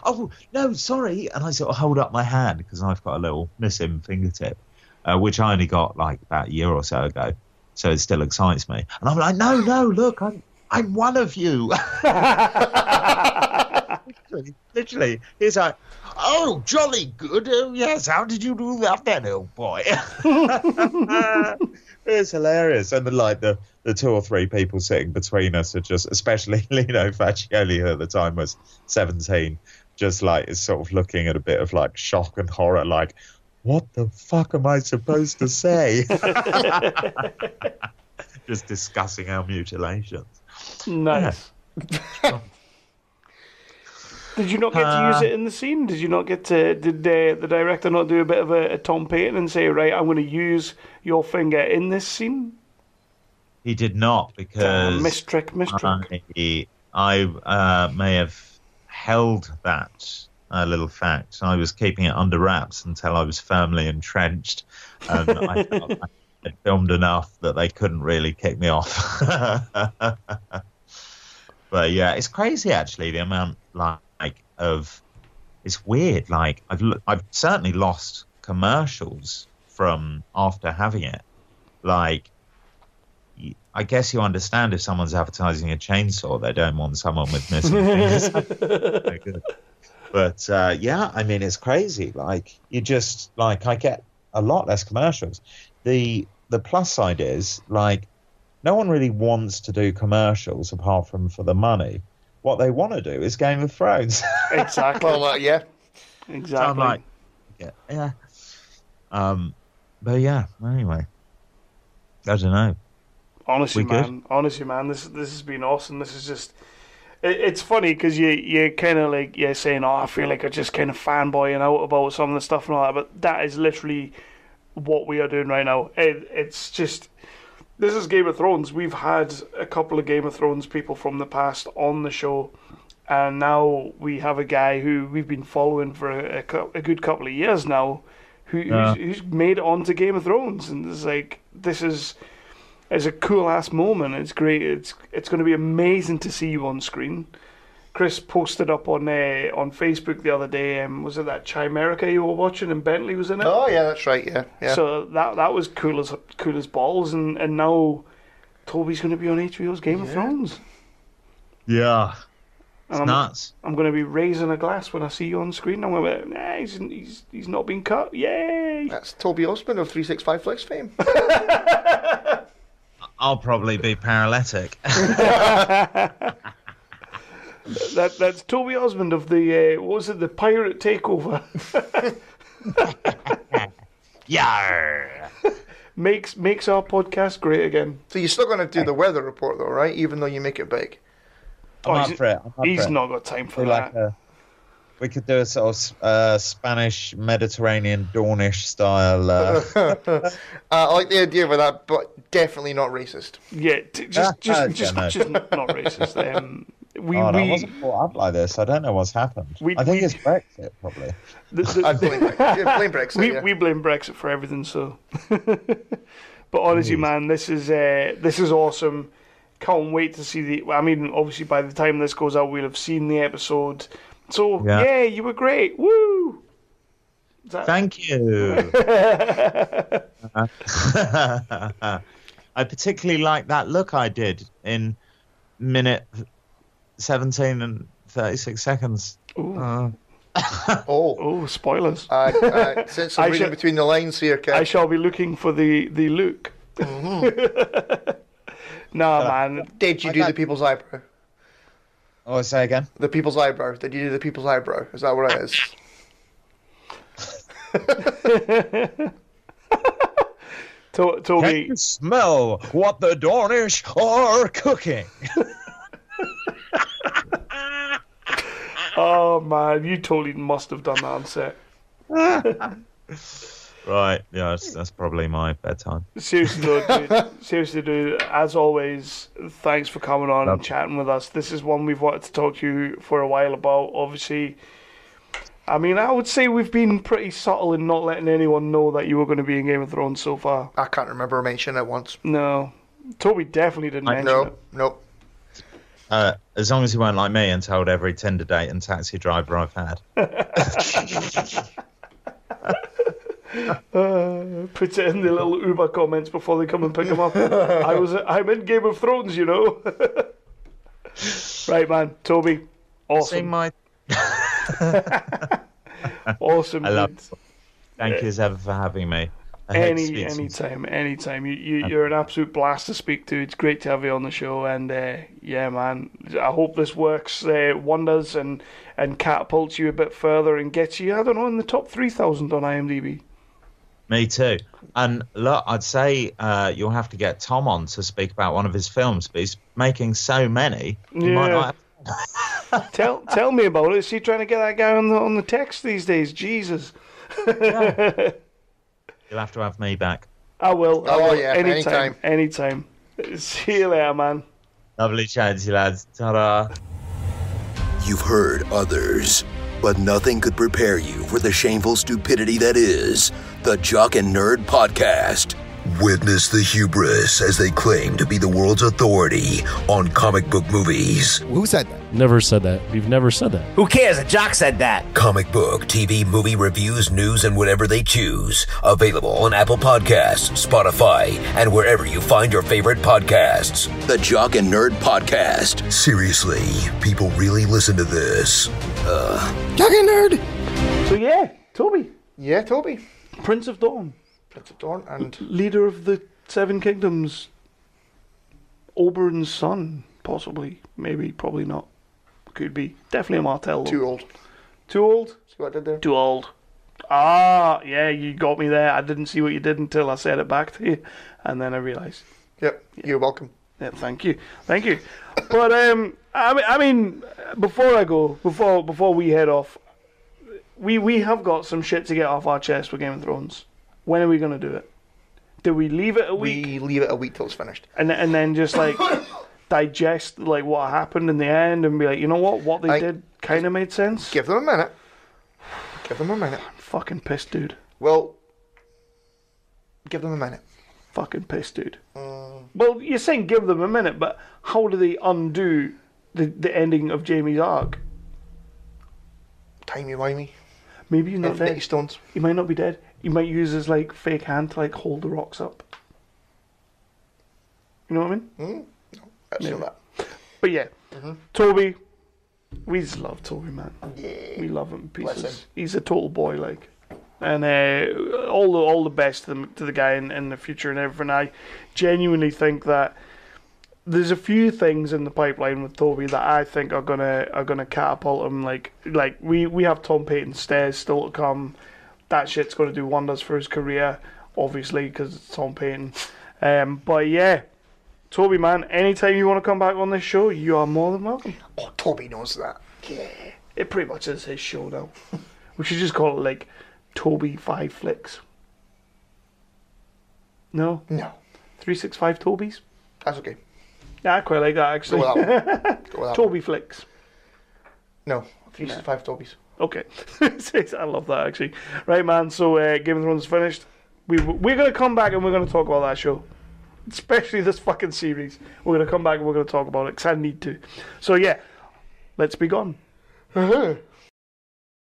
oh, no, sorry. And I sort of hold up my hand because I've got a little missing fingertip, which I only got like about a year or so ago. So it still excites me. And I'm like, no, look, I'm one of you. Literally. He's like, oh, jolly good. Oh, yes. How did you do that then, old boy? It's hilarious. And like the 2 or 3 people sitting between us are just, especially Lino Faccioli, who at the time was 17, just like is sort of looking at a bit of like shock and horror, like, what the fuck am I supposed to say? Just discussing our mutilations. Nice. Yeah. Did you not get to use it in the scene? Did you not get to? Did the director not do a bit of a Tom Payton and say, right, I'm going to use your finger in this scene? He did not, because mistrick. I may have held that little fact. I was keeping it under wraps until I was firmly entrenched, and I felt I had filmed enough that they couldn't really kick me off. But yeah, it's crazy actually, the amount it's weird. Like I've certainly lost commercials from after having it. Like, I guess you understand if someone's advertising a chainsaw, they don't want someone with missing fingers. But yeah, I mean, it's crazy. Like, you just like, I get a lot less commercials. The plus side is, like, no one really wants to do commercials apart from for the money. What they want to do is Game of Thrones. Exactly. Well, yeah. Exactly. So I'm like, yeah. But yeah, anyway, I don't know. Honestly, man, this has been awesome. This is just, it's funny because you're kind of like, you're saying, oh, I feel like I'm just kind of fanboying out about some of the stuff and all that, but that is literally what we are doing right now. It's just, this is Game of Thrones. We've had a couple of Game of Thrones people from the past on the show, and now we have a guy who we've been following for a good couple of years now, who's made it onto Game of Thrones, and it's like, this is a cool ass moment. It's great. It's going to be amazing to see you on screen. Chris posted up on Facebook the other day. Was it that Chimerica you were watching and Bentley was in it? Oh yeah, that's right. Yeah. So that was cool as balls, and now Toby's going to be on HBO's Game of Thrones. Yeah, it's nuts. I'm going to be raising a glass when I see you on screen. I'm going to be, nah, he's not been cut. Yay! That's Toby Osmond of 365 Flex fame. I'll probably be paralytic. That's Toby Osmond of the what was it, the Pirate Takeover? Yarr! makes our podcast great again. So you're still going to do the weather report though, right? Even though you make it big. I'm up for it. He's not got time for that. We could do a sort of Spanish Mediterranean Dornish style. I like the idea of that, but definitely not racist. Yeah, just not racist. I wasn't brought up like this. I don't know what's happened. I think it's Brexit, probably. I blame Brexit. We blame Brexit for everything. So, but honestly, man, this is awesome. Can't wait to see I mean, obviously, by the time this goes out, we'll have seen the episode. So, yeah, you were great. Woo! Thank you. I particularly like that look I did in minute 17 and 36 seconds. Oh, spoilers. Since I'm reading between the lines here, Kev. I shall be looking for the look. Nah, man. Did you do the people's eyebrow? Oh, say again? The people's eyebrow. Did you do the people's eyebrow? Is that what it is? Toby. Can you smell what the Dornish are cooking? Oh, man. You totally must have done that on set. Right, yeah, that's probably my bedtime. Seriously, dude. As always, thanks for coming on and chatting with us. This is one we've wanted to talk to you for a while about. Obviously, I mean, I would say we've been pretty subtle in not letting anyone know that you were going to be in Game of Thrones so far. I can't remember mentioning it once. No. Toby definitely didn't mention it. Nope. As long as you weren't like me and told every Tinder date and taxi driver I've had. Puts it in the little Uber comments before they come and pick him up. I'm in Game of Thrones, you know. Right, man. Toby, awesome. Awesome. I love it. Thank you as ever for having me. Anytime. You're an absolute blast to speak to. It's great to have you on the show, and yeah, man. I hope this works wonders and catapults you a bit further and gets you, I don't know, in the top 3,000 on IMDb. Me too. And look, I'd say you'll have to get Tom on to speak about one of his films, but he's making so many. You might not have... Tell me about it. Is he trying to get that guy on the text these days? Jesus. Yeah. You'll have to have me back. I will. Yeah, anytime. See you later, man. Lovely chatting to you, lads. Ta-da. You've heard others, but nothing could prepare you for the shameful stupidity that is the Jock and Nerd Podcast. Witness the hubris as they claim to be the world's authority on comic book movies. Who said that? Never said that. We've never said that. Who cares? A jock said that. Comic book, TV, movie reviews, news, and whatever they choose. Available on Apple Podcasts, Spotify, and wherever you find your favorite podcasts. The Jock and Nerd Podcast. Seriously, people really listen to this. Jock and Nerd! So yeah, Toby. Yeah, Toby. Prince of Dawn. And leader of the Seven Kingdoms. Oberyn's son, possibly. Maybe, probably not. Could be. Definitely a Martell. Too old. Too old? See what I did there? Too old. Ah, yeah, you got me there. I didn't see what you did until I said it back to you, and then I realised. Yep, you're welcome. Yeah, thank you. But I mean, before we head off, we have got some shit to get off our chest with Game of Thrones. When are we going to do it? Do we leave it a week? We leave it a week till it's finished. And then just like digest like what happened in the end and be like, you know what they did kind of made sense? Give them a minute. I'm fucking pissed, dude. Well, give them a minute. Fucking pissed, dude. Well, you're saying give them a minute, but how do they undo the ending of Jaime's arc? Timey-wimey. Maybe he's not Infinity dead. Stones. He might not be dead. He might use his like fake hand to like hold the rocks up. You know what I mean? No, I've seen that. But yeah, Toby, we just love Toby, man. Yeah. We love him in pieces. He's a total boy, like, and all the best to the guy in the future and everything. I genuinely think that there's a few things in the pipeline with Toby that I think are gonna catapult him. Like we have Tom Payton's Stairs still to come. That shit's going to do wonders for his career, obviously, because it's Tom Payton. But yeah, Toby, man, anytime you want to come back on this show, you are more than welcome. Oh, Toby knows that. Yeah. It pretty much is his show now. We should just call it, like, Toby 5 Flicks. No? No. 365 Tobys? That's okay. Yeah, I quite like that, actually. Go with that one. Toby Flicks. No, 365 Tobys. Okay. I love that, actually. Right, man, so Game of Thrones is finished. We're going to come back and we're going to talk about that show. Especially this fucking series. We're going to come back and we're going to talk about it, because I need to. So, yeah, let's be gone.